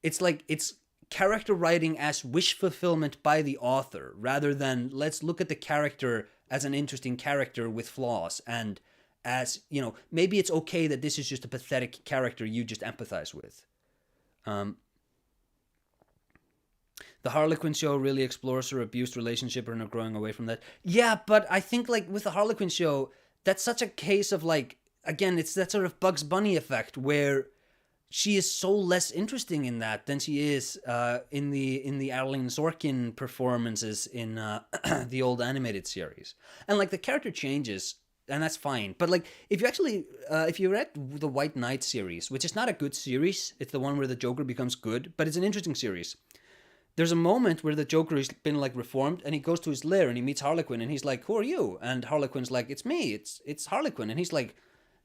it's like, it's character writing as wish fulfillment by the author, rather than let's look at the character as an interesting character with flaws, and as, you know, maybe it's okay that this is just a pathetic character you just empathize with. The Harlequin show really explores her abused relationship and her growing away from that. Yeah, but I think like with the Harlequin show, that's such a case of like, again, it's that sort of Bugs Bunny effect where she is so less interesting in that than she is in the Arlene Sorkin performances in the old animated series. And like the character changes, and that's fine. But like if you actually if you read the White Knight series, which is not a good series, it's the one where the Joker becomes good, but it's an interesting series. There's a moment where the Joker has been like reformed, and he goes to his lair and he meets Harlequin, and he's like, "Who are you?" And Harlequin's like, "It's me. It's Harlequin." And he's like,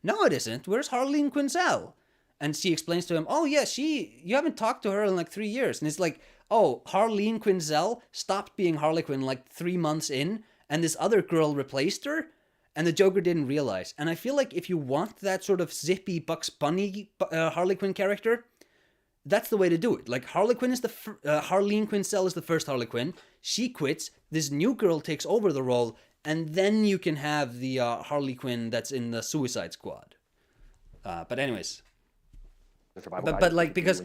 "No, it isn't. Where's Harleen Quinzel?" And she explains to him, "Oh yeah, you haven't talked to her in like 3 years." And it's like, "Oh, Harleen Quinzel stopped being Harlequin like 3 months in, and this other girl replaced her." And the Joker didn't realize. And I feel like if you want that sort of zippy Bugs Bunny Harlequin character, that's the way to do it. Like Harlequin is Harleen Quinzel is the first Harlequin. She quits. This new girl takes over the role, and then you can have the Harley Quinn that's in the Suicide Squad. But anyways, but like because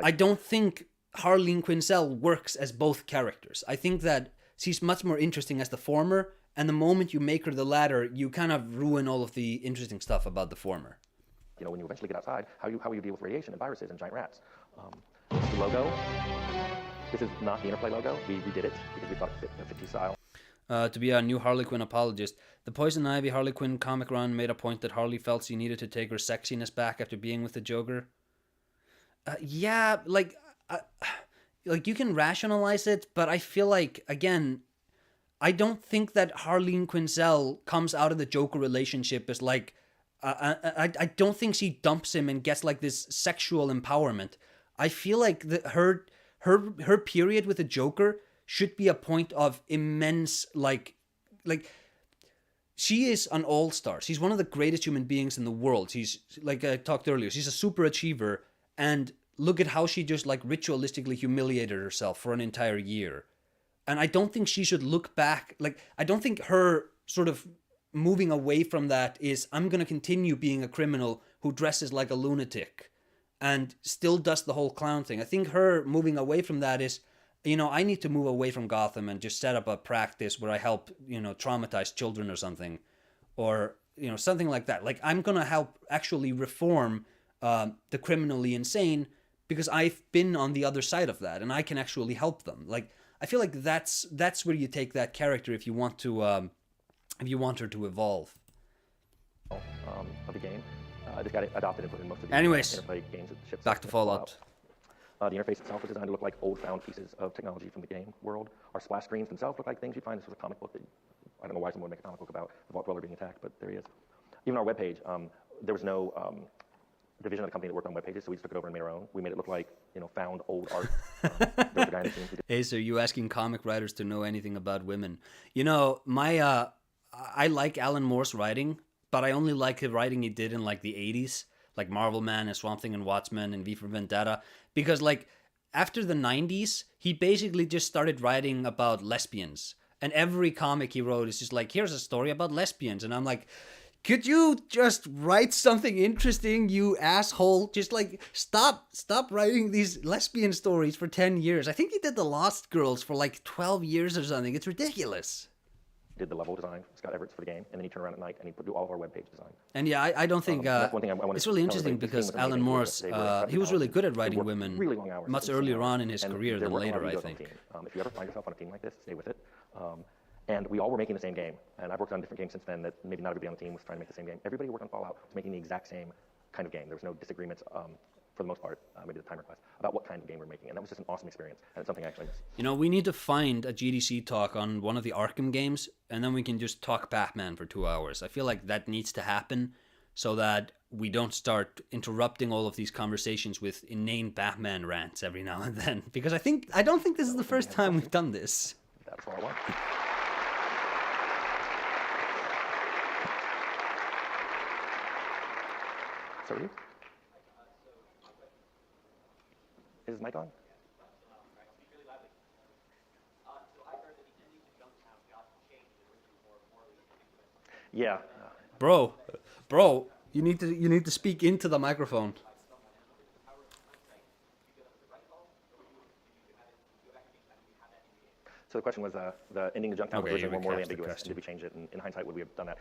I don't think Harleen Quinzel works as both characters. I think that she's much more interesting as the former, and the moment you make her the latter, you kind of ruin all of the interesting stuff about the former. You know, when you eventually get outside, how you deal with radiation and viruses and giant rats. The logo, this is not the Interplay logo. We redid it because we thought it fit the 50s style. To be a new Harley Quinn apologist, the Poison Ivy Harley Quinn comic run made a point that Harley felt she needed to take her sexiness back after being with the Joker. Yeah, like you can rationalize it, but I feel like, again, I don't think that Harleen Quinzel comes out of the Joker relationship as like, I don't think she dumps him and gets like this sexual empowerment. I feel like her period with the Joker should be a point of immense like she is an all-star. She's one of the greatest human beings in the world. She's, like I talked earlier, she's a super achiever, and look at how she just like ritualistically humiliated herself for an entire year. And I don't think she should look back. Like, I don't think her sort of moving away from that is, I'm going to continue being a criminal who dresses like a lunatic and still does the whole clown thing. I think her moving away from that is, you know, I need to move away from Gotham and just set up a practice where I help, you know, traumatized children or something, or, you know, something like that. Like, I'm going to help actually reform the criminally insane because I've been on the other side of that and I can actually help them. Like, I feel like that's where you take that character if you want to her to evolve. Of the game, this got adopted and put in most of the Interplay games. Back to Fallout. The interface itself was designed to look like old-found pieces of technology from the game world. Our splash screens themselves look like things you'd find. This was a comic book that, I don't know why someone would make a comic book about the Vault Dweller being attacked, but there he is. Even our webpage, there was no division of the company that worked on web pages, so we just took it over and made our own. We made it look like, you know, found old art. There was a guy in the team who did. Aesir, you asking comic writers to know anything about women? You know, I like Alan Moore's writing, but I only like the writing he did in like the 80s, like Marvel Man and Swamp Thing and Watchmen and V for Vendetta, because like after the 90s, he basically just started writing about lesbians, and every comic he wrote is just like, here's a story about lesbians, and I'm like, could you just write something interesting, you asshole? Just like stop writing these lesbian stories for 10 years. I think he did The Lost Girls for like 12 years or something. It's ridiculous. did the level design, Scott Everett's for the game, and then he turned around at night and he do all of our web page design. And yeah, I don't think that's one thing I wanted it's to really tell interesting everybody. This because team was Alan amazing. Morse, They were incredibly he was really good at talented. They writing worked women really long hours, much insane earlier hours. on in his And career there than weren't a lot later, of I egos on the think. team. If you ever find yourself on a team like this, stay with it. And we all were making the same game. And I've worked on different games since then that maybe not everybody on the team was trying to make the same game. Everybody who worked on Fallout was making the exact same kind of game. There was no disagreements, for the most part, maybe the time request, about what kind of game we're making. And that was just an awesome experience. And it's something I actually miss. You know, we need to find a GDC talk on one of the Arkham games, and then we can just talk Batman for 2 hours. I feel like that needs to happen so that we don't start interrupting all of these conversations with inane Batman rants every now and then. Because I don't think this is the first time we've done this. That's all I want. So are you? Is his mic on? Yeah. Bro, you need to speak into the microphone. So the question was the ending of Junktown Okay, was originally more recap the ambiguous. question. Did we change it? And in hindsight, would we have done that?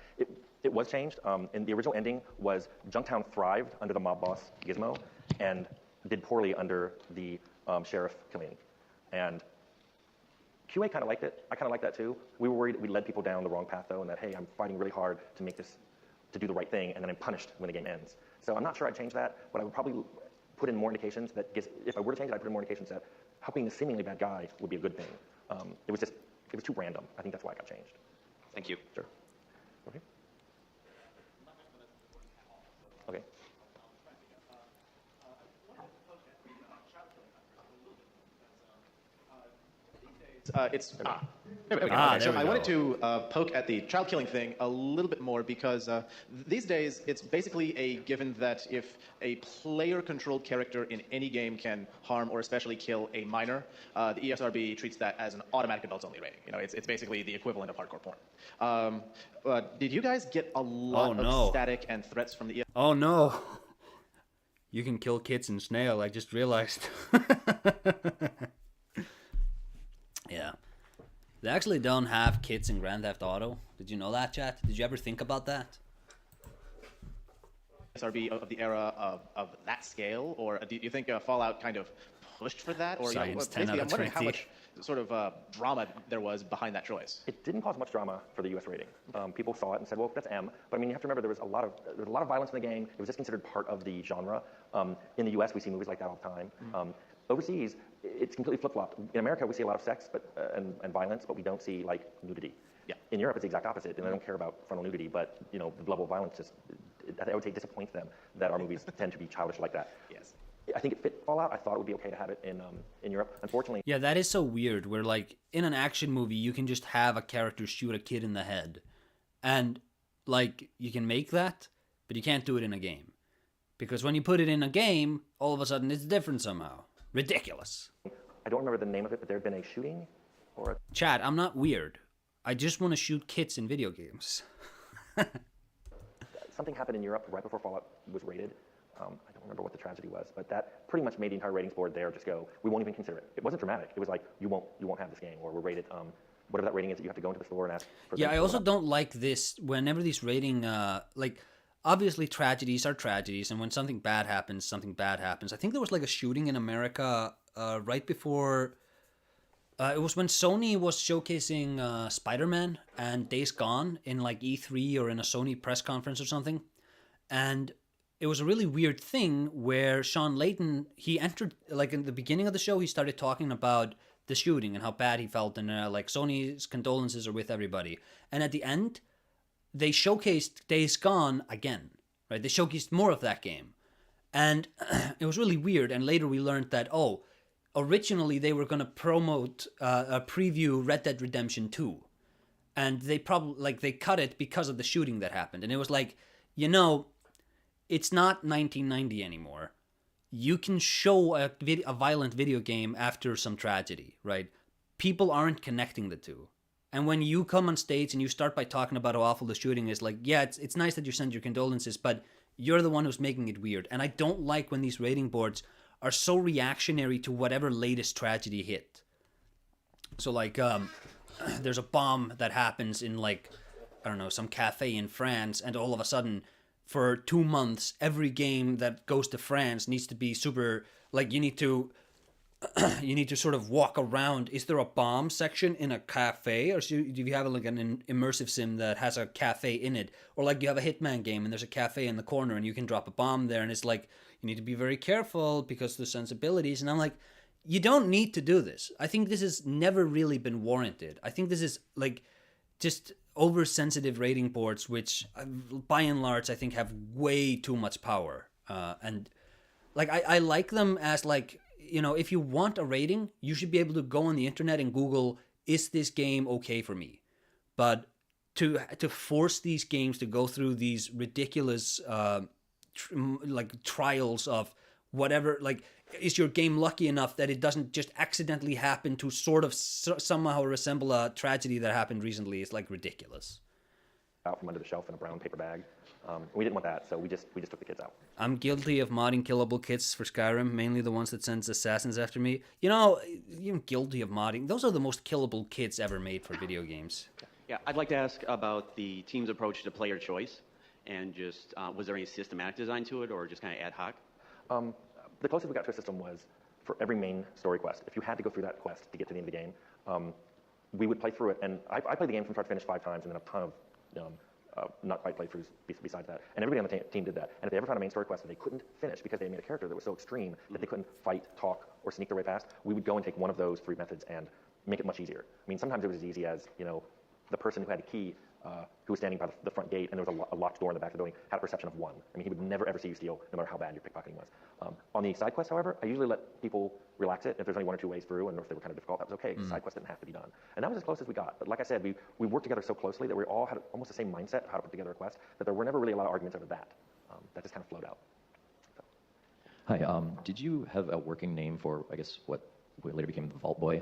It was changed. And the original ending was Junktown thrived under the mob boss Gizmo and did poorly under the sheriff Killian. And QA kind of liked it. I kind of liked that too. We were worried we led people down the wrong path though, and that hey, I'm fighting really hard to make this, to do the right thing, and then I'm punished when the game ends. So I'm not sure I'd change that, but I would probably put in more indications that if I were to change it, I'd put in more indications that helping the seemingly bad guy would be a good thing. It was too random. I think that's why it got changed. Thank you. Sure. Okay. Okay. There we go. Ah, Okay, there so we I go. wanted to poke at the child killing thing a little bit more because these days it's basically a given that if a player-controlled character in any game can harm or especially kill a minor, the ESRB treats that as an automatic adults-only rating. You know, it's basically the equivalent of hardcore porn. Did you guys get a lot of static and threats from the ESRB? Oh no. You can kill kids in Snail, I just realized. Yeah. They actually don't have kids in Grand Theft Auto. Did you know that, chat? Did you ever think about that? SRB of the era of that scale, or do you think Fallout kind of pushed for that? Or Science 10 basically, out I'm of wondering how 20. much sort of drama there was behind that choice. It didn't cause much drama for the U.S. rating. People saw it and said, well, that's M. But I mean, you have to remember there was a lot of violence in the game. It was just considered part of the genre. In the U.S., we see movies like that all the time. Overseas, it's completely flip-flopped. In America, we see a lot of sex and violence, but we don't see like nudity. Yeah. In Europe, it's the exact opposite, and they don't care about frontal nudity. But you know, the level of violence just, I would say, disappoints them that our movies tend to be childish like that. Yes. I think it fit Fallout. I thought it would be okay to have it in Europe. Unfortunately, Yeah, that is so weird. Where like in an action movie, you can just have a character shoot a kid in the head, and like you can make that, but you can't do it in a game, because when you put it in a game, all of a sudden it's different somehow. Ridiculous. I don't remember the name of it, but there had been a shooting or a Chad, I'm not weird. I just want to shoot kids in video games. something happened in Europe right before Fallout was rated. I don't remember what the tragedy was, but that pretty much made the entire ratings board there just go, we won't even consider it. It wasn't dramatic. It was like, you won't have this game, or we're rated, whatever that rating is that you have to go into the store and ask for. Yeah, I also don't like this whenever these rating, like, obviously tragedies are tragedies, and when something bad happens, something bad happens. I think there was like a shooting in America right before, it was when Sony was showcasing Spider-Man and Days Gone in like E3 or in a Sony press conference or something, and it was a really weird thing where Sean Layton, he entered, like in the beginning of the show, he started talking about the shooting and how bad he felt, and like Sony's condolences are with everybody. And at the end, they showcased Days Gone again, right? They showcased more of that game. And it was really weird. And later we learned that, originally they were going to promote a preview Red Dead Redemption 2. And they probably, like, they cut it because of the shooting that happened. And it was like, it's not 1990 anymore. You can show a violent video game after some tragedy, right? People aren't connecting the two. And when you come on stage and you start by talking about how awful the shooting is, like, yeah, it's nice that you send your condolences, but you're the one who's making it weird. And I don't like when these rating boards are so reactionary to whatever latest tragedy hit. So, like, there's a bomb that happens in like, I don't know, some cafe in France, and all of a sudden, for 2 months, every game that goes to France needs to be super, like, you need to sort of walk around. Is there a bomb section in a cafe, or do you have like an immersive sim that has a cafe in it, or like you have a Hitman game and there's a cafe in the corner and you can drop a bomb there, and it's like you need to be very careful because of the sensibilities. And I'm like, you don't need to do this. I think this has never really been warranted. I think this is like just oversensitive rating boards, which by and large I think have way too much power. And like I like them as like, you know, if you want a rating, you should be able to go on the internet and Google, is this game okay for me? But to force these games to go through these ridiculous like trials of whatever, like, is your game lucky enough that it doesn't just accidentally happen to sort of somehow resemble a tragedy that happened recently? It's like ridiculous. Out from under the shelf in a brown paper bag. We didn't want that, so we just took the kids out. I'm guilty of modding killable kits for Skyrim, mainly the ones that sends assassins after me. You know, you're guilty of modding. Those are the most killable kits ever made for video games. Yeah, I'd like to ask about the team's approach to player choice, and just was there any systematic design to it, or just kind of ad hoc? The closest we got to a system was for every main story quest. If you had to go through that quest to get to the end of the game, we would play through it, and I played the game from start to finish 5 times, and then a ton of not quite playthroughs besides that. And everybody on the team did that. And if they ever found a main story quest that they couldn't finish because they made a character that was so extreme that they couldn't fight, talk, or sneak their way past, we would go and take one of those 3 methods and make it much easier. I mean, sometimes it was as easy as, you know, the person who had a key, who was standing by the front gate, and there was a locked door in the back of the building, had a perception of 1. I mean, he would never ever see you steal, no matter how bad your pickpocketing was. On the side quest, however, I usually let people relax it. If there's only 1 or 2 ways through, and if they were kind of difficult, that was okay. Side quest didn't have to be done. And that was as close as we got. But like I said, we worked together so closely that we all had almost the same mindset of how to put together a quest, that there were never really a lot of arguments over that. That just kind of flowed out. So. Hi, did you have a working name for, I guess, what later became the Vault Boy,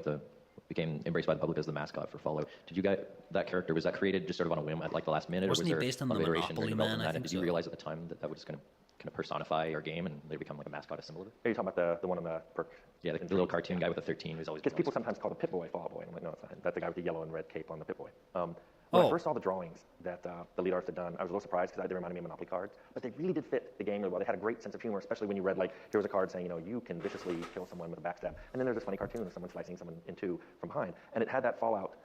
became embraced by the public as the mascot for Fallout? Did you get that character, was that created just sort of on a whim at like the last minute, Wasn't or was he based on there the iteration Monopoly during Man? development I of that? think And did you so. realize at the time that that was going to personify your game and later become like a mascot, a symbol of it? Are you talking about the one on the perk? Yeah, the little cartoon guy with the 13 who's always... Because people sometimes call the Pip-Boy Fall Boy. And I'm like, no, it's not. That's the guy with the yellow and red cape on the Pip-Boy. When I first saw the drawings that the lead artist had done, I was a little surprised because they reminded me of Monopoly cards. But they really did fit the game really well. They had a great sense of humor, especially when you read, like, here was a card saying, you know, you can viciously kill someone with a backstab. And then there's this funny cartoon of someone slicing someone in 2 from behind. And it had that Fallout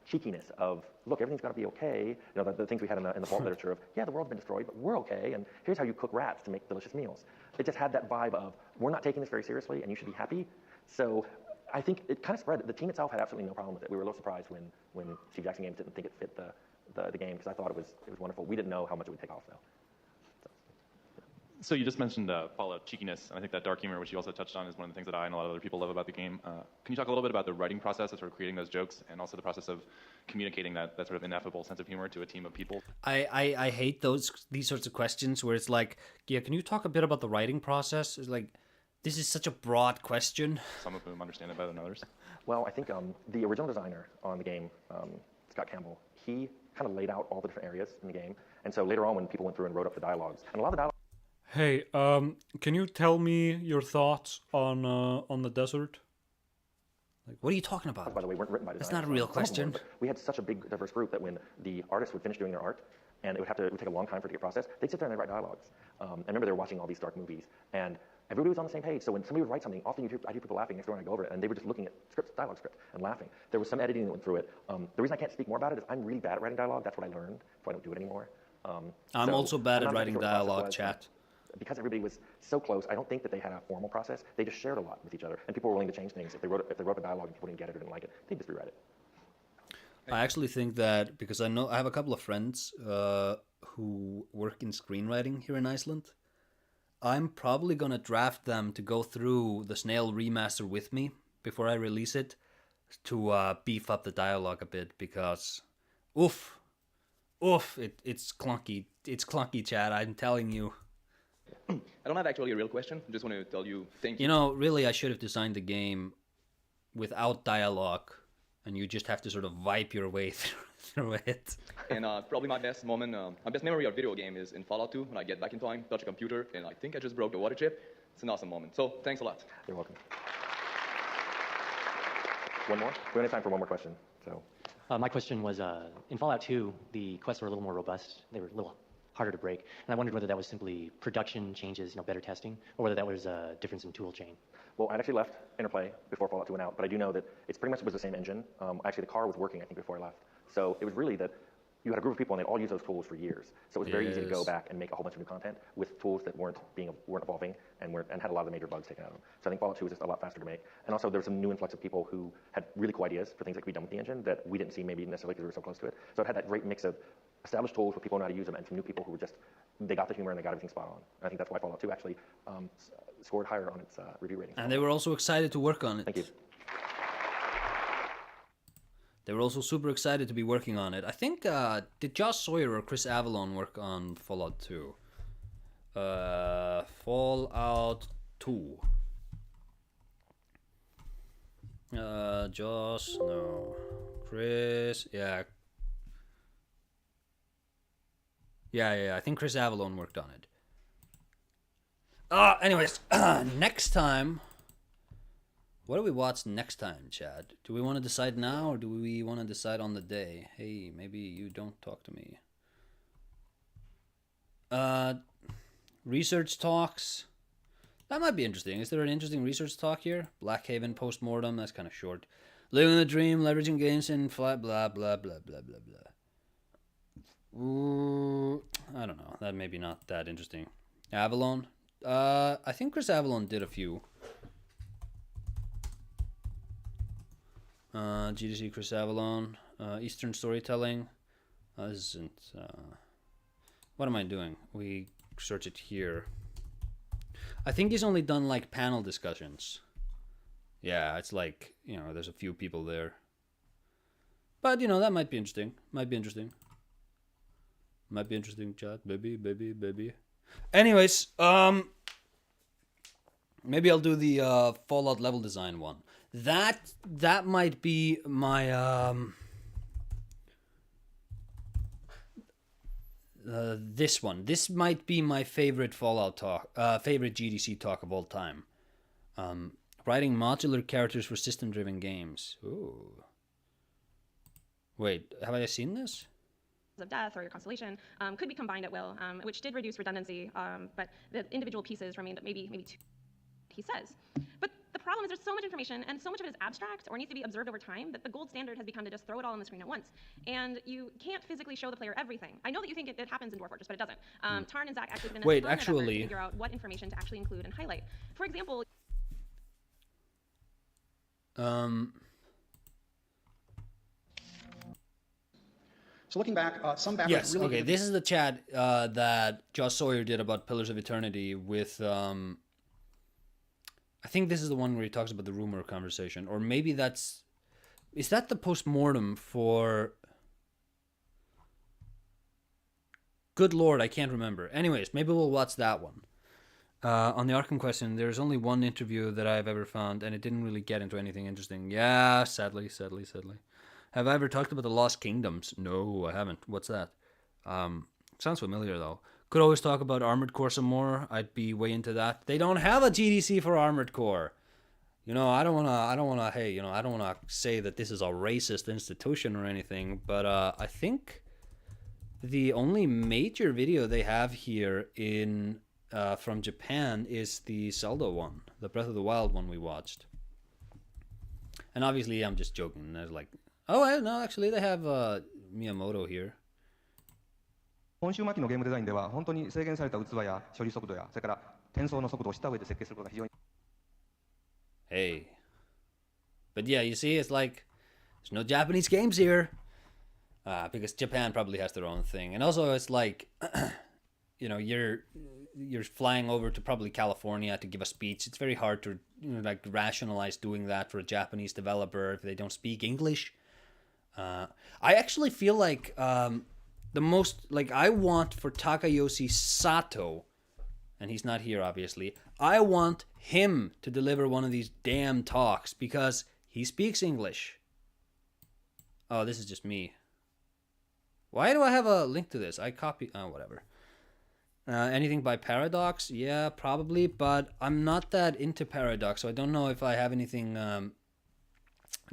cheekiness of, look, everything's going to be okay. You know, the things we had in the vault literature of, yeah, the world's been destroyed, but we're okay, and here's how you cook rats to make delicious meals. It just had that vibe of, we're not taking this very seriously, and you should be happy. So I think it kind of spread. The team itself had absolutely no problem with it. We were a little surprised when Steve Jackson Games didn't think it fit the game, because I thought it was wonderful. We didn't know how much it would take off, though. So you just mentioned Fallout cheekiness, and I think that dark humor, which you also touched on, is one of the things that I and a lot of other people love about the game. Can you talk a little bit about the writing process of sort of creating those jokes, and also the process of communicating that sort of ineffable sense of humor to a team of people? I hate these sorts of questions where it's like, yeah, can you talk a bit about the writing process? It's like, this is such a broad question. Some of whom understand it better than others. Well, I think the original designer on the game, Scott Campbell, he kind of laid out all the different areas in the game. And so later on, when people went through and wrote up the dialogues, and a lot of the dialogue. Hey, can you tell me your thoughts on the desert? Like, what are you talking about? By the way, weren't written by designers. That's not a real Some of them question. were, but we had such a big, diverse group that when the artists would finish doing their art, and it would take a long time for it to get processed, they'd sit there and they'd write dialogues. And remember, they were watching all these dark movies, and everybody was on the same page. So when somebody would write something, often I'd hear people laughing next door, and I'd go over it, and they were just looking at dialogue script, and laughing. There was some editing that went through it. The reason I can't speak more about it is I'm really bad at writing dialogue. That's what I learned, so I don't do it anymore. I'm also bad at I'm not writing sure what the process dialogue, was, chat. because everybody was so close, I don't think that they had a formal process. They just shared a lot with each other, and people were willing to change things. If they wrote a dialogue and people didn't get it or didn't like it, they'd just rewrite it. I actually think that, because I have a couple of friends who work in screenwriting here in Iceland, I'm probably going to draft them to go through the Snail remaster with me before I release it to beef up the dialogue a bit, because it's clunky. It's clunky, chat, I'm telling you. I don't have actually a real question. I just want to tell you thank you. You know, really, I should have designed the game without dialogue, and you just have to sort of vibe your way through it. And probably my best moment, my best memory of video game is in Fallout 2, when I get back in time, touch a computer, and I think I just broke the water chip. It's an awesome moment. So thanks a lot. You're welcome. One more? We only have time for one more question. So My question was, in Fallout 2, the quests were a little more robust. They were a little harder to break. And I wondered whether that was simply production changes, better testing, or whether that was a difference in tool chain. Well, I actually left Interplay before Fallout 2 went out, but I do know that it's pretty much was the same engine. Actually, the car was working, I think, before I left. So it was really that you had a group of people and they'd all use those tools for years. So it was very easy to go back and make a whole bunch of new content with tools that weren't evolving and had a lot of the major bugs taken out of them. So I think Fallout 2 was just a lot faster to make. And also there was some new influx of people who had really cool ideas for things that could be done with the engine that we didn't see maybe necessarily because we were so close to it. So it had that great mix of established tools where people know how to use them and some new people who were just, they got the humor and they got everything spot on. And I think that's why Fallout 2 actually scored higher on its review ratings. And they were also excited to work on it. Thank you. They were also super excited to be working on it. I think, did Josh Sawyer or Chris Avalon work on Fallout 2? Fallout 2. Josh, no. Chris, yeah. Yeah, I think Chris Avalon worked on it. Anyways, next time... What do we watch next time, Chad? Do we want to decide now or do we want to decide on the day? Hey, maybe you don't talk to me. Research talks. That might be interesting. Is there an interesting research talk here? Blackhaven post-mortem. That's kind of short. Living the dream, leveraging games in flat, blah, blah, blah, blah, blah, blah. Ooh, I don't know. That may be not that interesting. Avalon. I think Chris Avalon did a few. GDC Chris Avalon, Eastern Storytelling. This isn't. What am I doing? We search it here. I think he's only done like panel discussions. Yeah, it's like, there's a few people there. But, that might be interesting. Might be interesting, chat. Baby. Anyways, maybe I'll do the Fallout level design one. That might be my this one. This might be my favorite Fallout talk, favorite GDC talk of all time. Writing modular characters for system-driven games. Ooh. Wait, have I seen this? Of death or your constellation could be combined at will, which did reduce redundancy, but the individual pieces remained maybe two, he says. But the problem is there's so much information and so much of it is abstract or needs to be observed over time that the gold standard has become to just throw it all on the screen at once. And you can't physically show the player everything. I know that you think it happens in Dwarf Fortress, but it doesn't. Tarn and Zach actually did an effort to figure out what information to actually include and highlight. For example... So looking back, some background. Yes, really okay, this is the chat that Josh Sawyer did about Pillars of Eternity with... I think this is the one where he talks about the rumor conversation. Or maybe that's... Is that the post-mortem for... Good lord, I can't remember. Anyways, maybe we'll watch that one. On the Arkham question, there's only one interview that I've ever found, and it didn't really get into anything interesting. Yeah, sadly. Have I ever talked about the Lost Kingdoms? No, I haven't. What's that? Sounds familiar, though. Could always talk about Armored Core some more. I'd be way into that. They don't have a GDC for Armored Core. I don't wanna say that this is a racist institution or anything, but I think the only major video they have here in from Japan is the Zelda one, the Breath of the Wild one we watched. And obviously, I'm just joking. There's like, oh no, actually they have Miyamoto here. 今週末期のゲームデザインでは本当に制限された器や処理速度やそれから転送の速度を知った上で設計することが非常に Hey. But yeah, you see, it's like there's no Japanese games here. Because Japan probably has their own thing. And also it's like you're flying over to probably California to give a speech. It's very hard to rationalize doing that for a Japanese developer if they don't speak English. I actually feel like the most, I want for Takayoshi Sato, and he's not here obviously, I want him to deliver one of these damn talks because he speaks English. Oh, this is just me. Why do I have a link to this? I copy, whatever. Anything by Paradox? Yeah, probably, but I'm not that into Paradox, so I don't know if I have anything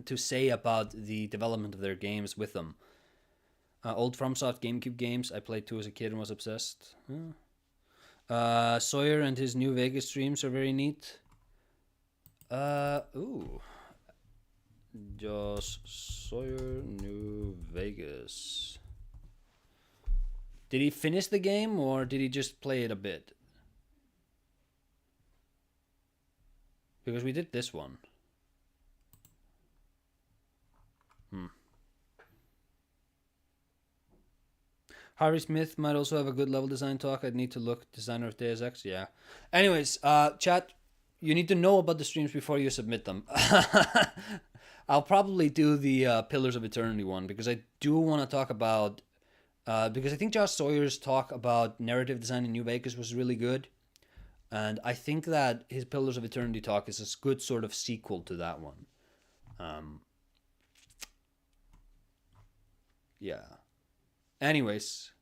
to say about the development of their games with them. Old FromSoft GameCube games I played too as a kid and was obsessed. Sawyer and his New Vegas streams are very neat. Josh Sawyer, New Vegas. Did he finish the game or did he just play it a bit? Because we did this one. Harvey Smith might also have a good level design talk. I'd need to look. Designer of Deus Ex, yeah. Anyways, chat, you need to know about the streams before you submit them. I'll probably do the Pillars of Eternity one because I do want to talk about... because I think Josh Sawyer's talk about narrative design in New Vegas was really good. And I think that his Pillars of Eternity talk is a good sort of sequel to that one. Yeah. Anyways,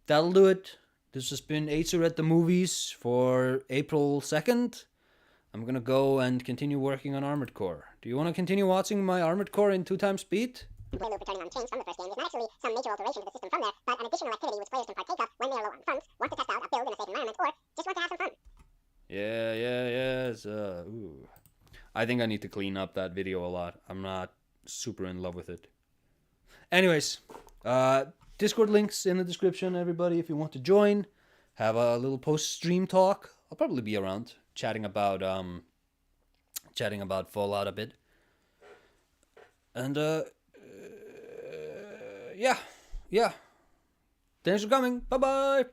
that'll do it. This has been Aesir at the Movies for April 2nd. I'm gonna go and continue working on Armored Core. Do you want to continue watching my Armored Core in 2x speed? Play loop returning unchanged from the first game is not actually some major alteration to the system from there, but an additional activity which players can partake of when they are low on funds, want to test out a build in a safe environment, or just want to have some fun. Yeah. I think I need to clean up that video a lot. I'm not super in love with it. Anyways, Discord links in the description, everybody, if you want to join. Have a little post-stream talk. I'll probably be around chatting about Fallout a bit. And yeah. Thanks for coming. Bye-bye.